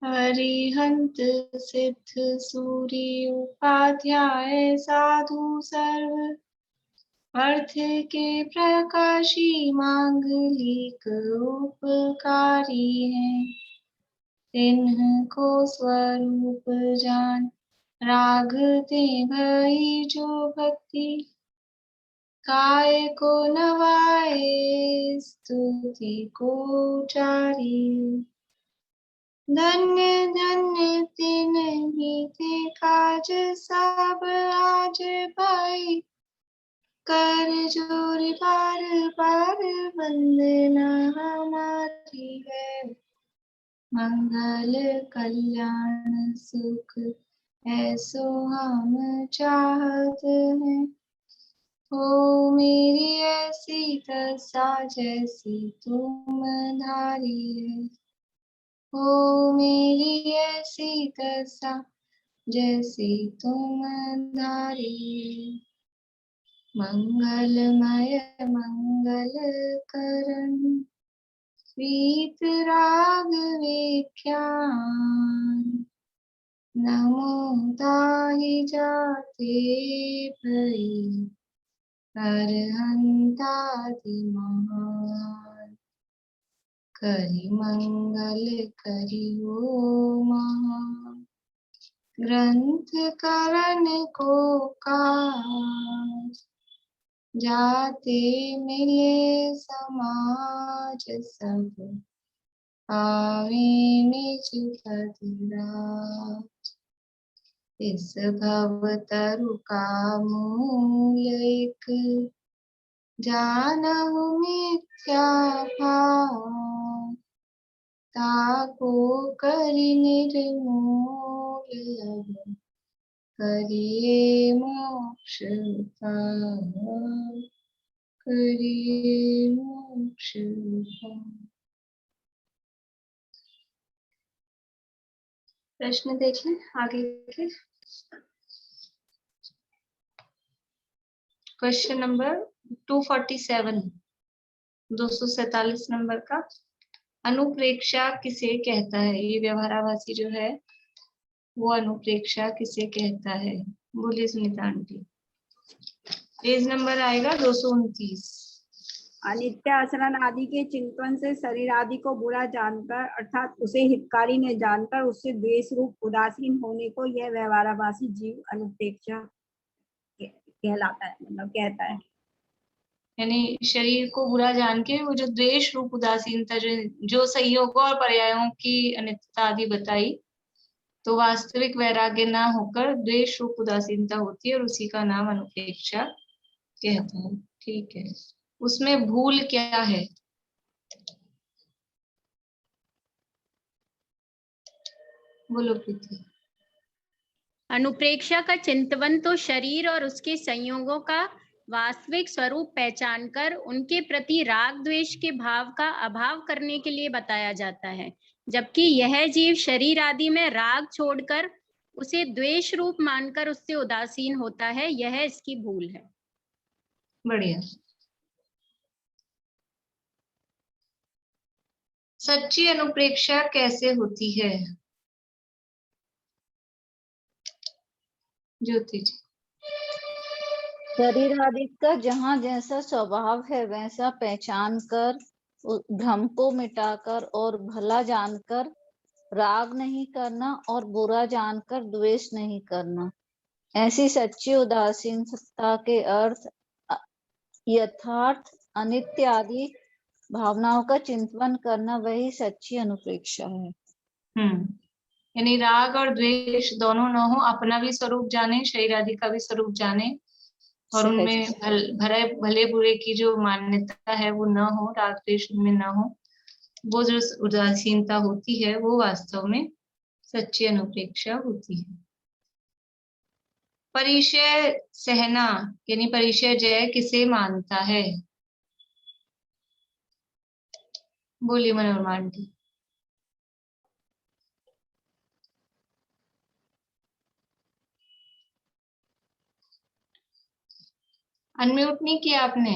हरिहंत सिद्ध सूरी उपाध्याय साधु सर्व अर्थ के प्रकाशी मांगलिक उपकारी हैं। तिन्ह स्वरूप जान राग ते भई जो भक्ति काय को नवाए स्तुति को उचारी। धन्य धन्य तिन्हीं ते काज सब आज पाई कर जोर बार बार वंदना हमारी है। मंगल कल्याण सुख ऐसो हम चाहत हैं। हो मेरी ऐसी दशा जैसी तुम धारी है। हो मेरी ऐसी दशा जैसी तुम धारी। मंगलमय मंगल करण प्रीत राग विख्यान नमो ताहि जाते भई अरहंतादि महान। करि मंगल करि ओ महान ग्रंथ करण को काज जाते मिले समाज सब पावे निज पद राज। इस भव तरु का मूल एक जानहु मिथ्या भाव ताको करि निर्मूल अब करिए मोक्ष पाव करिए मोक्ष पाव। प्रश्न देख लें आगे के। क्वेश्चन नंबर 247 247 नंबर का। अनुप्रेक्षा किसे कहता है? ये व्यवहाराभासी जो है वो अनुप्रेक्षा किसे कहता है? बोलिए सुनीता आंटी। पेज नंबर आएगा 229। अनित्य आचरण आदि के चिंतन से शरीर आदि को बुरा जानकर अर्थात उसे हितकारी न जानकर उससे द्वेष रूप उदासीन होने को यह व्यवहाराभासी जीव अनुप्रेक्षा कहलाता है, मतलब कहता है। यानी शरीर को बुरा जान के वो जो द्वेष रूप उदासीनता जो संयोगों और पर्यायों की अनित्यता आदि बताई, तो वास्तविक वैराग्य ना होकर द्वेष रूप उदासीनता होती है और उसी का नाम अनुप्रेक्षा कहता है। ठीक है, उसमें भूल क्या है? बोलो प्रीति। अनुप्रेक्षा का चिंतन तो शरीर और उसके संयोगों का वास्तविक स्वरूप पहचानकर उनके प्रति राग द्वेष के भाव का अभाव करने के लिए बताया जाता है, जबकि यह जीव शरीर आदि में राग छोड़कर उसे द्वेष रूप मानकर उससे उदासीन होता है, यह इसकी भूल है। बढ़िया। सच्ची अनुप्रेक्षा कैसे होती है ज्योति जी? शरीर आदि का जहाँ जैसा स्वभाव है वैसा पहचान कर भ्रम को मिटाकर और भला जानकर राग नहीं करना और बुरा जानकर द्वेष नहीं करना। ऐसी सच्ची उदासीनता के अर्थ यथार्थ अनित्य आदि भावनाओं का चिंतन करना वही सच्ची अनुप्रेक्षा है। यानी राग और द्वेष दोनों न हो, अपना भी स्वरूप जाने, शरीर आदि का भी स्वरूप जाने, और उनमें भले बुरे की जो मान्यता है वो न हो, राग द्वेष उनमें न हो, वो जो उदासीनता होती है वो वास्तव में सच्ची अनुप्रेक्षा होती है। परिचय सहना यानी परिचय जय किसे मानता है? बोलिए मनोरमा आंटी। अनम्यूट नहीं किया आपने,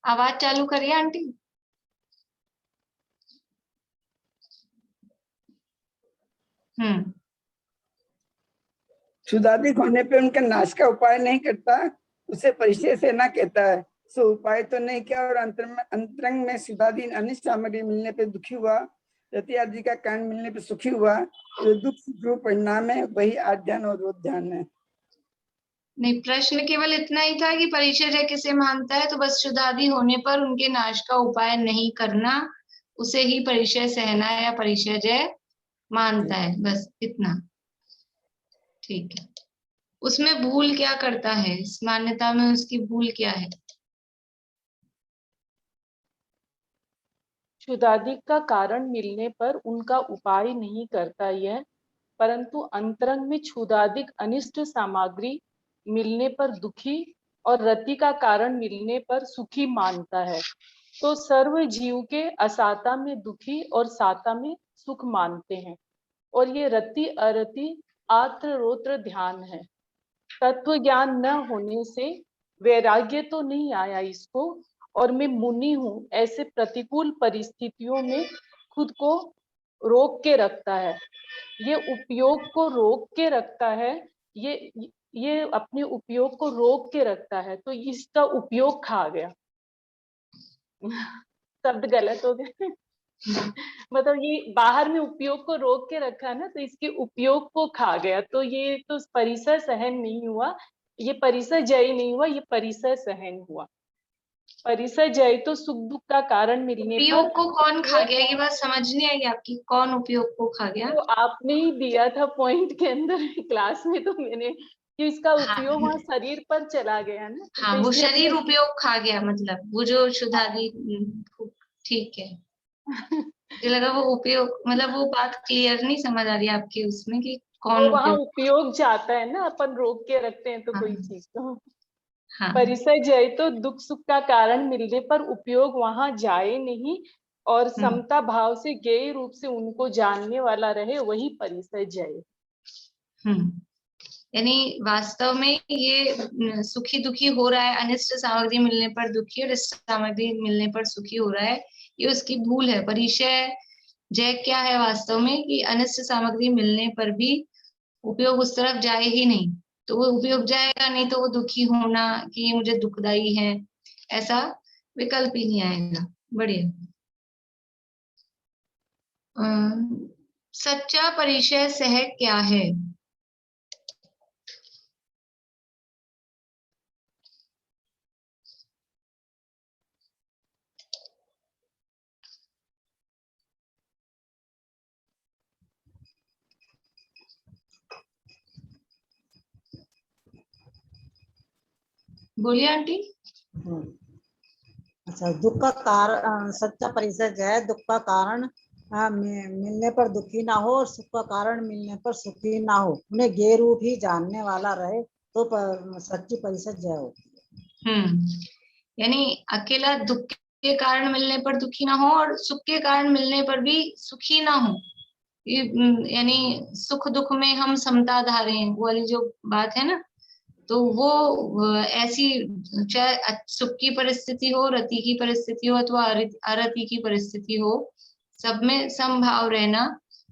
आवाज चालू करिए आंटी। क्षुधाधिक होने पे उनका नाश का उपाय नहीं करता, उसे परिचय से ना कहता है। सो उपाय तो नहीं किया और अंतरंग में क्षुधाधीन अनिष्ट सामग्री मिलने पे दुखी हुआ, रति आदि का कारण मिलने पे सुखी हुआ, जो दुख रूप परिणाम है वही आध्यान और रोध ध्यान है। नहीं, प्रश्न केवल इतना ही था कि परिचय किसे मानता है, तो बस क्षुधादि होने पर उनके नाश का उपाय नहीं करना, उसे ही परिचय सहना या परिचय मानता है, बस इतना। ठीक है, उसमें भूल क्या करता है, इस मान्यता में उसकी भूल क्या है? क्षुधादि का कारण मिलने पर उनका उपाय नहीं करता यह, परंतु अंतरंग में क्षुधादिक अनिष्ट सामग्री मिलने पर दुखी और रति का कारण मिलने पर सुखी मानता है। तो सर्व जीव के असाता में दुखी और साता में सुख मानते हैं, और ये रति अरति आत्र रोत्र ध्यान है। तत्व ज्ञान न होने से वैराग्य तो नहीं आया इसको, और मैं मुनि हूँ ऐसे प्रतिकूल परिस्थितियों में खुद को रोक के रखता है। ये उपयोग को रोक के रखता है, ये अपने उपयोग को रोक के रखता है, तो इसका उपयोग खा गया। शब्द गलत हो गए। मतलब ये बाहर में उपयोग को रोक के रखा ना, तो इसके उपयोग को खा गया, तो ये तो परिसर सहन नहीं हुआ, ये परिसर जय नहीं हुआ, ये परिसर सहन हुआ। परिसर जय तो सुख दुख का कारण मिलने पर। उपयोग को कौन खा गया, ये बात समझ नहीं आई आपकी, कौन उपयोग को खा गया? तो आपने ही दिया था पॉइंट के अंदर क्लास में, तो मैंने कि इसका उपयोग वहाँ शरीर पर चला गया ना, हाँ, तो वो इसलिए शरीर उपयोग खा गया, मतलब वो जो क्षुधादि। ठीक है, मुझे लगा वो उपयोग, मतलब वो बात क्लियर नहीं समझ आ रही आपकी उसमें कि कौन तो वहाँ उपयोग। उपयोग जाता है ना, अपन रोक के रखते हैं तो हाँ, कोई चीज तो। हाँ, परिसर जय तो दुख सुख का कारण मिलने पर उपयोग वहां जाए नहीं, और समता भाव से गेय रूप से उनको जानने वाला रहे, वही परिसर जय। यानी वास्तव में ये सुखी दुखी हो रहा है, अनिष्ट सामग्री मिलने पर दुखी और इष्ट सामग्री मिलने पर सुखी हो रहा है, ये उसकी भूल है। परिचय जय क्या है वास्तव में, कि अनिष्ट सामग्री मिलने पर भी उपयोग उस तरफ जाए ही नहीं, तो वो उपयोग जाएगा नहीं तो वो दुखी होना कि ये मुझे दुखदाई है, ऐसा विकल्प ही नहीं आएगा। बढ़िया। सच्चा परिचय सह क्या है? बोलिए आंटी। अच्छा, दुख का कारण, सच्चा परिचय जो है दुख का कारण मिलने पर दुखी ना हो और सुख का कारण मिलने पर सुखी ना हो, उन्हें गे रूप ही जानने वाला रहे, तो सच्ची परिचय जय होती है। यानी अकेला दुख के कारण मिलने पर दुखी ना हो और सुख के कारण मिलने पर भी सुखी ना हो, यानी सुख दुख में हम समता धारें, वो वाली जो बात है ना, तो वो ऐसी, चाहे सुख की परिस्थिति हो, रति की परिस्थिति हो अथवा अरति की परिस्थिति हो, सब में समभाव रहना,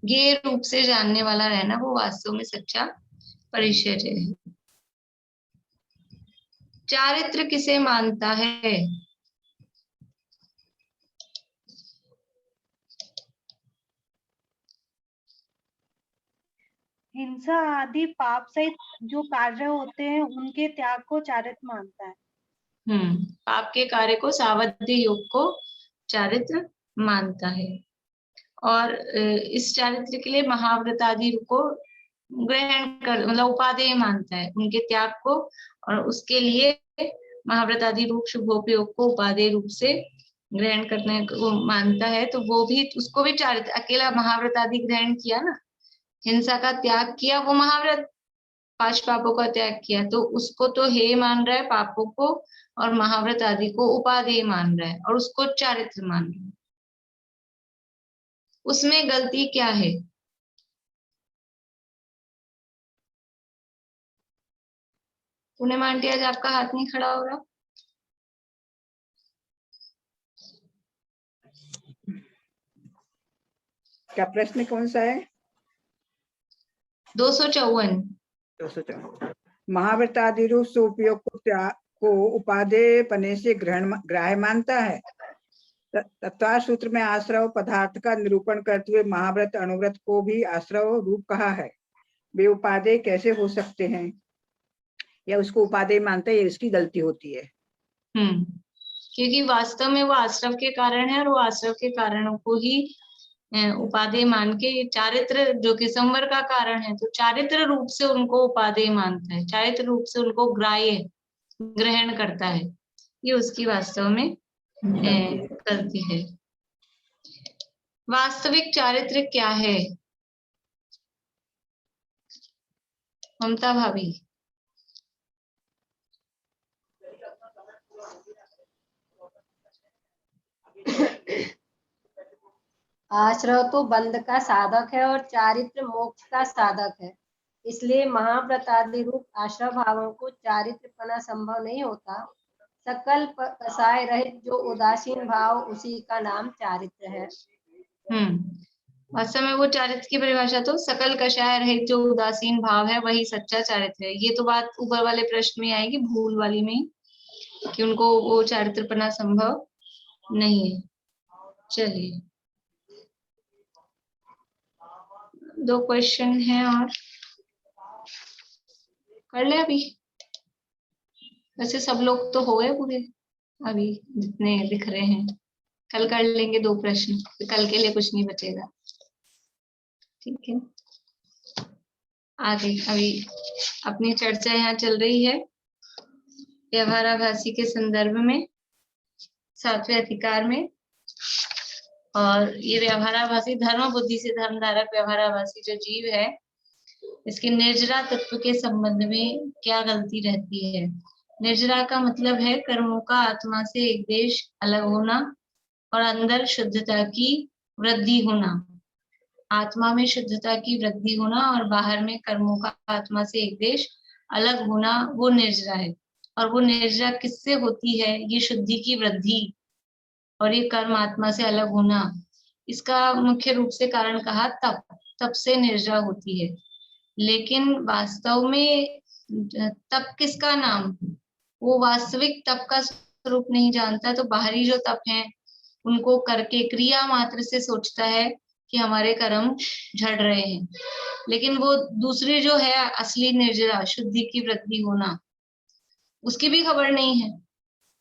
गे रूप से जानने वाला रहना, वो वास्तव में सच्चा परिचय है। चारित्र किसे मानता है? हिंसा आदि पाप सहित जो कार्य होते हैं उनके त्याग को चारित्र मानता है। पाप के कार्य को, सावध्य योग को चारित्र मानता है, और इस चारित्र के लिए महाव्रत आदि को ग्रहण कर, मतलब उपादेय मानता है उनके त्याग को, और उसके लिए महाव्रत आदि रूप शुभोपयोग को उपादेय रूप से ग्रहण करने को मानता है। तो वो भी, उसको भी चारित्र, अकेला महाव्रत आदि ग्रहण किया ना, हिंसा का त्याग किया, वो महाव्रत, 5 पापों का त्याग किया, तो उसको तो हे मान रहा है पापों को, और महाव्रत आदि को उपादेय मान रहा है, और उसको चारित्र मान रहा है। उसमें गलती क्या है? पूर्णिमा आंटी, आज आपका हाथ नहीं खड़ा हो रहा। क्या प्रश्न कौन सा है? 254। 254। महाव्रत आदि रूप से उपयोग को उपादेय पने से ग्राह्य मानता है। तत्व सूत्र में आश्रव पदार्थ का निरूपण करते हुए महाव्रत अनुव्रत को भी आश्रव रूप कहा है। वे उपादेय कैसे हो सकते हैं? या उसको उपादेय मानते हैं, इसकी गलती होती है। क्योंकि वास्तव में वो आश्रव के कारण है और वो आश्रव के कारणों को ही उपादेय मान के, चारित्र जो कि संवर का कारण है तो चारित्र रूप से उनको उपादेय मानता है, चारित्र रूप से उनको ग्रहण करता है। ये उसकी वास्तव में गलती है। वास्तविक चारित्र क्या है ममता भाभी? आश्रव तो बंध का साधक है और चारित्र मोक्ष का साधक है। इसलिए महाव्रत आदि रूप आश्रव भावों को चारित्रपना संभव नहीं होता। सकल कसाय रहित जो उदासीन भाव, उसी का नाम चारित्र है। वास्तव में वो चारित्र की परिभाषा तो सकल कषाय रहित जो उदासीन भाव है वही सच्चा चारित्र है। ये तो बात ऊपर वाले प्रश्न में आएगी, भूल वाली में, कि उनको वो चारित्रपना संभव नहीं है। चलिए 2 क्वेश्चन है और कर ले अभी। वैसे सब लोग तो हो गए पूरे अभी जितने दिख रहे हैं। कल कर लेंगे 2 प्रश्न, कल के लिए कुछ नहीं बचेगा। ठीक है, आगे अभी अपनी चर्चा यहाँ चल रही है व्यवहाराभासी के संदर्भ में 7वें अधिकार में। और ये व्यवहाराभासी धर्म बुद्धि से धर्मधारक व्यवहाराभासी जो जीव है, इसके निर्जरा तत्व के संबंध में क्या गलती रहती है? निर्जरा का मतलब है कर्मों का आत्मा से एक देश अलग होना और अंदर शुद्धता की वृद्धि होना। आत्मा में शुद्धता की वृद्धि होना और बाहर में कर्मों का आत्मा से एक देश अलग होना, वो निर्जरा है। और वो निर्जरा किससे होती है? ये शुद्धि की वृद्धि और ये कर्म आत्मा से अलग होना। इसका मुख्य रूप से कारण कहा तप से निर्जरा होती है। लेकिन वास्तव में तप किसका नाम? वो वास्तविक तप का स्वरूप नहीं जानता, तो बाहरी जो तप है उनको करके क्रिया मात्र से सोचता है कि हमारे कर्म झड़ रहे हैं। लेकिन वो दूसरी जो है असली निर्जरा, शुद्धि की वृद्धि होना, उसकी भी खबर नहीं है।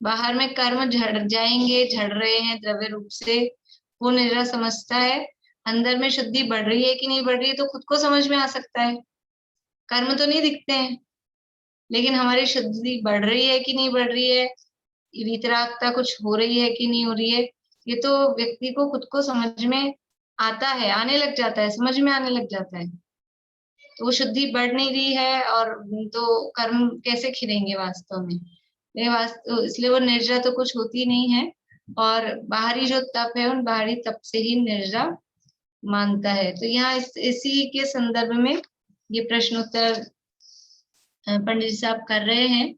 बाहर में कर्म झड़ जाएंगे, झड़ रहे हैं द्रव्य रूप से, वो निर्जरा समझता है। अंदर में शुद्धि बढ़ रही है कि नहीं बढ़ रही है तो खुद को समझ में आ सकता है। कर्म तो नहीं दिखते हैं, लेकिन हमारी शुद्धि बढ़ रही है कि नहीं बढ़ रही है, वितरागता कुछ हो रही है कि नहीं हो रही है, ये तो व्यक्ति को खुद को समझ में आता है, आने लग जाता है, समझ में आने लग जाता है। तो वो शुद्धि बढ़ नहीं रही है और तो कर्म कैसे खिलेंगे वास्तव में? इसलिए वो निर्जरा तो कुछ होती नहीं है और बाहरी जो तप है उन बाहरी तप से ही निर्जरा मानता है। तो यहाँ इसी के संदर्भ में ये प्रश्नोत्तर पंडित साहब कर रहे हैं।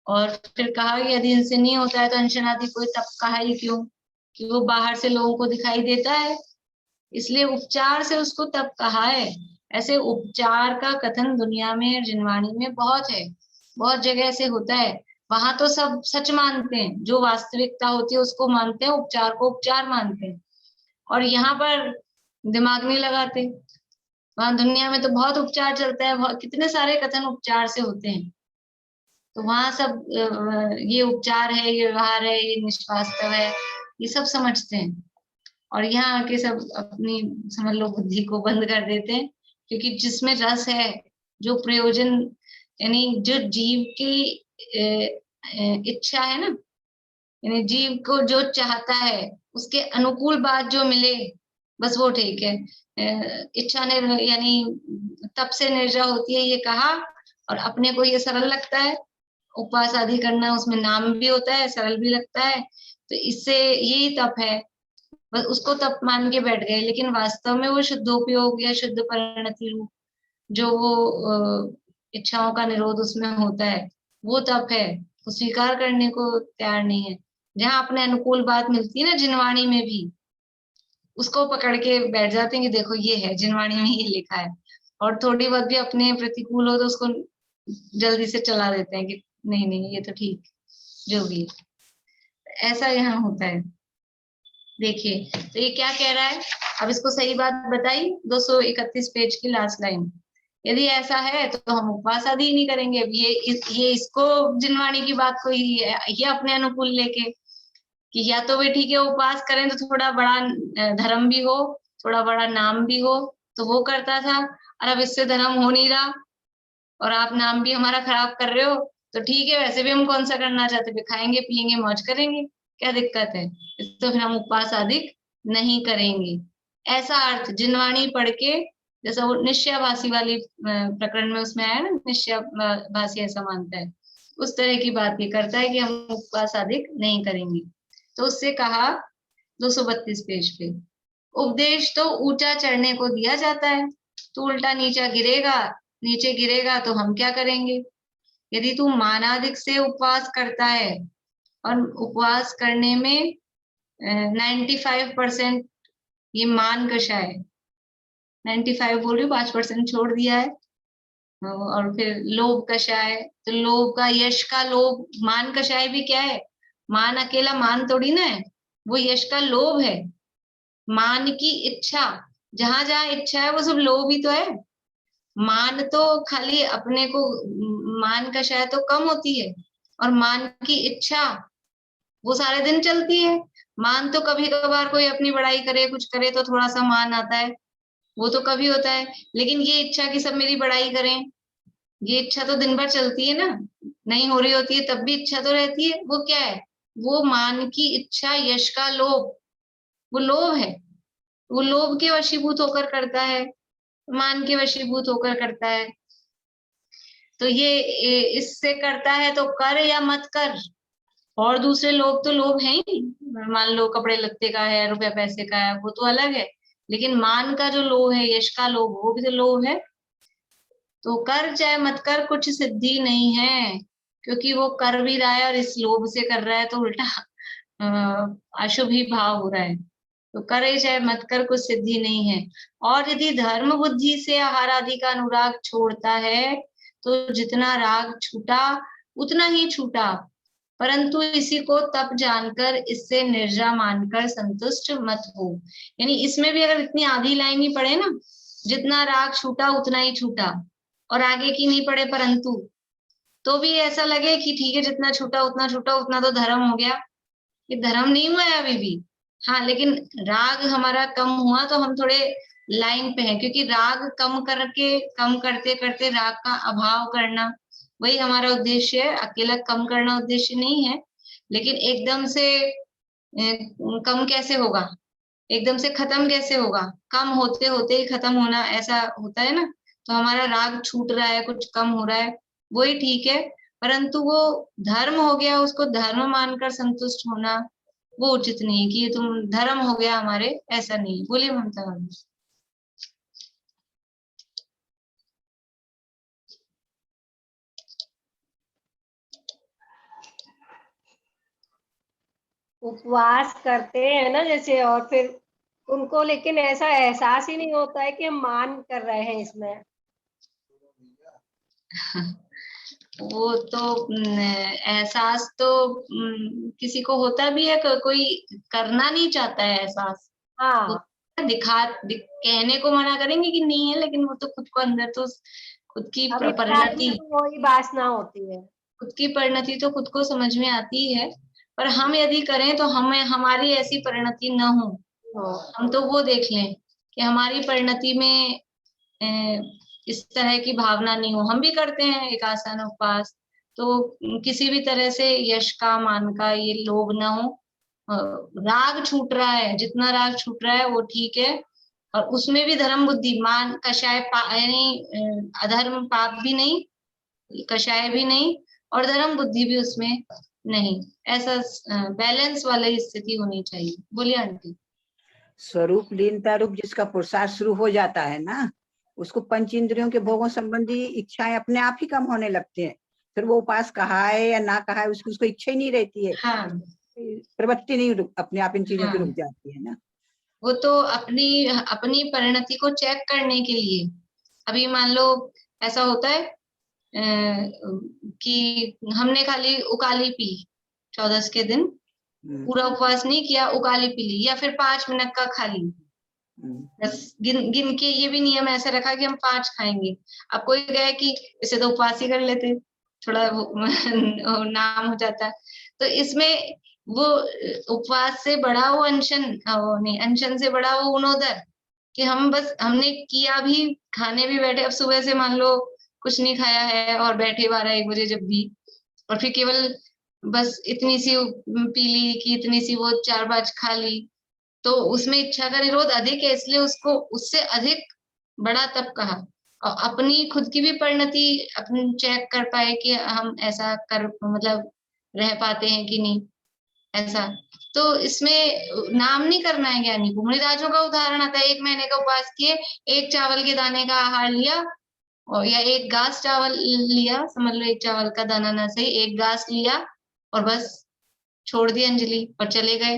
और फिर कहा कि यदि इनसे नहीं होता है तो अनशनादि कोई तप कहा ही क्यों, कि वो बाहर से लोगों को दिखाई देता है, इसलिए उपचार से उसको तप कहा है। ऐसे उपचार का कथन दुनिया में जिनवाणी में बहुत है, बहुत जगह ऐसे होता है। वहां तो सब सच मानते हैं, जो वास्तविकता होती है उसको मानते हैं, उपचार को उपचार मानते हैं। और यहाँ पर दिमाग नहीं लगाते। वहां दुनिया में तो बहुत उपचार चलता है, कितने सारे कथन उपचार से होते हैं। तो वहां सब ये उपचार है, ये व्यवहार है, ये निष्वास्तव है, ये सब समझते हैं। और यहाँ आके सब अपनी समझ लो बुद्धि को बंद कर देते हैं, क्योंकि जिसमें रस है, जो प्रयोजन यानी जो जीव की इच्छा है ना, यानी जीव को जो चाहता है उसके अनुकूल बात जो मिले बस वो ठीक है। इच्छा ने यानी तप से निर्जरा होती है ये कहा, और अपने को ये सरल लगता है, उपवास आदि करना उसमें नाम भी होता है, सरल भी लगता है, तो इससे यही तप है, बस उसको तप मान के बैठ गए। लेकिन वास्तव में वो शुद्धोपयोग या शुद्ध परिणति रूप जो वो इच्छाओं का निरोध उसमें होता है वो तप है, वो स्वीकार करने को तैयार नहीं है। जहाँ अपने अनुकूल बात मिलती है ना, जिनवाणी में भी उसको पकड़ के बैठ जाते हैं कि देखो ये है जिनवाणी में ये लिखा है, और थोड़ी बहुत भी अपने प्रतिकूल हो तो उसको जल्दी से चला देते हैं कि नहीं नहीं ये तो ठीक जो भी है। ऐसा यहाँ होता है। देखिए तो ये क्या कह रहा है, अब इसको सही बात बताई 231 पेज की लास्ट लाइन। यदि ऐसा है तो हम उपवास आदि ही नहीं करेंगे। अब ये इसको जिनवाणी की बात को ये अपने अनुकूल लेके कि या तो वे ठीक है उपवास करें तो थोड़ा बड़ा धर्म भी हो, थोड़ा बड़ा नाम भी हो, तो वो करता था। और अब इससे धर्म हो नहीं रहा और आप नाम भी हमारा खराब कर रहे हो, तो ठीक है वैसे भी हम कौन सा करना चाहते हैं, खाएंगे पिएंगे मौज करेंगे, क्या दिक्कत है, तो फिर हम उपवास आदि नहीं करेंगे। ऐसा अर्थ जिनवाणी पढ़ के, जैसा वो निश्चयाभासी वाली प्रकरण में उसमें आया ना, निश्चयाभासी ऐसा मानता है, उस तरह की बात ये करता है कि हम उपवास आदि नहीं करेंगे। तो उससे कहा 232 पेज पे, उपदेश तो ऊंचा चढ़ने को दिया जाता है, तो उल्टा नीचे गिरेगा तो हम क्या करेंगे। यदि तू मानाधिक से उपवास करता है और उपवास करने में 95% ये मान कषा है, 95 बोल रही हूँ, 5% छोड़ दिया है, और फिर लोभ कषाय, तो लोभ का यश का लोभ, मान कषाय भी क्या है, मान अकेला मान थोड़ी ना है, वो यश का लोभ है। मान की इच्छा, जहां जहां इच्छा है वो सब लोभ ही तो है। मान तो खाली अपने को, मान कषाय तो कम होती है, और मान की इच्छा वो सारे दिन चलती है। मान तो कभी कभार कोई अपनी बड़ाई करे कुछ करे तो थोड़ा सा मान आता है, वो तो कभी होता है, लेकिन ये इच्छा कि सब मेरी बड़ाई करें, ये इच्छा तो दिन भर चलती है ना, नहीं हो रही होती है तब भी इच्छा तो रहती है। वो क्या है, वो मान की इच्छा, यश का लोभ, वो लोभ है, वो लोभ के वशीभूत होकर करता है, मान के वशीभूत होकर करता है। तो ये इससे करता है तो कर या मत कर, और दूसरे लोभ तो लोभ है ही, मान लो कपड़े लत्ते का है, रुपए पैसे का है, वो तो अलग है, लेकिन मान का जो लोभ है, यश का लोभ, वो भी तो लोभ है। तो कर चाहे मत कर कुछ सिद्धि नहीं है, क्योंकि वो कर भी रहा है और इस लोभ से कर रहा है, तो उल्टा अशुभ ही भाव हो रहा है। तो करे चाहे मत कर कुछ सिद्धि नहीं है। और यदि धर्म बुद्धि से आहार आदि का अनुराग छोड़ता है तो जितना राग छूटा उतना ही छूटा, परंतु इसी को तप जानकर इससे निर्जा मानकर संतुष्ट मत हो। यानी इसमें भी अगर इतनी आधी लाइन ही पढ़े ना, जितना राग छूटा उतना ही छूटा, और आगे की नहीं पढ़े परंतु, तो भी ऐसा लगे कि ठीक है जितना छूटा उतना तो धर्म हो गया। ये धर्म नहीं हुआ है अभी भी, हाँ, लेकिन राग हमारा कम हुआ तो हम थोड़े लाइन पे हैं, क्योंकि राग कम करते करते राग का अभाव करना वही हमारा उद्देश्य है। अकेला कम करना उद्देश्य नहीं है, लेकिन एकदम से कम कैसे होगा, एकदम से खत्म कैसे होगा, कम होते होते ही खत्म होना, ऐसा होता है ना। तो हमारा राग छूट रहा है, कुछ कम हो रहा है, वही ठीक है, परंतु वो धर्म हो गया, उसको धर्म मानकर संतुष्ट होना वो उचित नहीं है कि ये तुम धर्म हो गया हमारे, ऐसा नहीं। बोलिए ममता भाभी। उपवास करते हैं ना जैसे, और फिर उनको लेकिन ऐसा एहसास ही नहीं होता है कि हम मान कर रहे हैं इसमें। वो तो एहसास तो किसी को होता भी है, कोई करना नहीं चाहता है एहसास, हाँ, कहने को मना करेंगे कि नहीं है, लेकिन वो तो खुद को अंदर तो खुद की अभी परिणति, वही वासना होती है, खुद की परिणति तो खुद को समझ में आती है, पर हम यदि करें तो हमें हमारी ऐसी परिणति न हो। हम तो वो देख लें कि हमारी परिणति में इस तरह की भावना नहीं हो। हम भी करते हैं एक आसन उपवास, तो किसी भी तरह से यश का मान का ये लोभ न हो। राग छूट रहा है, जितना राग छूट रहा है वो ठीक है, और उसमें भी धर्म बुद्धि, मान कषाय यानी अधर्म पाप भी नहीं, कषाय भी नहीं, और धर्म बुद्धि भी उसमें नहीं, ऐसा बैलेंस वाली स्थिति होनी चाहिए। बोलिए आंटी। स्वरूप लीनता रूप जिसका पुरुषार्थ शुरू हो जाता है ना, उसको पंच इंद्रियों के भोगों संबंधी इच्छाएं अपने आप ही कम होने लगती हैं। फिर वो उपास कहा है या ना कहा है, उसको इच्छा ही नहीं रहती है। हाँ, प्रवृत्ति नहीं, अपने आप इन चीजों की हाँ, रुक जाती है ना। वो तो अपनी परिणति को चेक करने के लिए अभी मान लो ऐसा होता है कि हमने खाली उकाली पी 14 के दिन, पूरा उपवास नहीं किया, उकाली पी ली, या फिर 5 मिनट का खा ली, बस गिन गिन के। ये भी नियम ऐसे रखा कि हम 5 खाएंगे। अब कोई गए कि इसे तो उपवास ही कर लेते, थोड़ा वो नाम हो जाता है। तो इसमें वो उपवास से बड़ा वो अनशन, नहीं अनशन से बड़ा वो उनोदर, कि हम बस हमने किया भी, खाने भी बैठे, अब सुबह से मान लो कुछ नहीं खाया है और बैठे 12-1 बजे जब भी, और फिर केवल बस इतनी सी पी ली कि इतनी सी वो 4-5 खा ली, तो उसमें इच्छा का निरोध अधिक है, इसलिए उसको उससे अधिक बड़ा तप कहा। और अपनी खुद की भी परिणति अपनी चेक कर पाए कि हम ऐसा कर मतलब रह पाते हैं कि नहीं, ऐसा। तो इसमें नाम नहीं करना है ज्ञानी को। मुनिराजों का उदाहरण आता है, 1 महीने का उपवास किए, 1 चावल के दाने का आहार लिया, और या 1 गास चावल लिया, समझ लो 1 चावल का दाना ना सही, 1 गास लिया और बस छोड़ दी अंजलि और चले गए।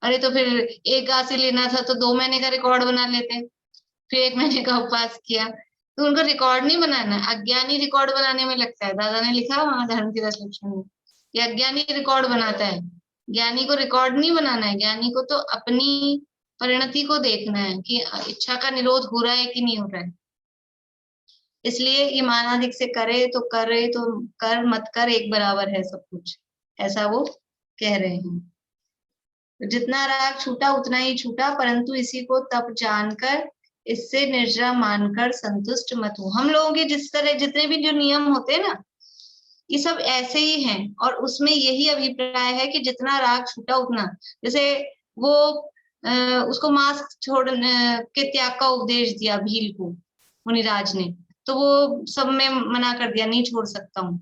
अरे तो फिर 1 गास ही लेना था तो 2 महीने का रिकॉर्ड बना लेते, फिर 1 महीने का उपवास किया। तो उनको रिकॉर्ड नहीं बनाना, अज्ञानी रिकॉर्ड बनाने में लगता है। दादा ने लिखा वहां धर्म की 10 लक्षण में, ये अज्ञानी रिकॉर्ड बनाता है, ज्ञानी को रिकॉर्ड नहीं बनाना है। ज्ञानी को तो अपनी परिणति को देखना है कि इच्छा का निरोध हो रहा है कि नहीं हो रहा है। इसलिए ये मानाधिक से करे तो कर, मत कर, एक बराबर है सब कुछ, ऐसा वो कह रहे हैं। जितना राग छूटा उतना ही छूटा, परंतु इसी को तप जानकर इससे निर्जरा मानकर संतुष्ट मत हो। हम लोगों के जिस तरह जितने भी जो नियम होते हैं ना, ये सब ऐसे ही हैं, और उसमें यही अभिप्राय है कि जितना राग छूटा उतना, जैसे वो उसको मांस छोड़ने के त्याग का उपदेश दिया भील को मुनिराज ने, तो वो सब में मना कर दिया, नहीं छोड़ सकता हूँ।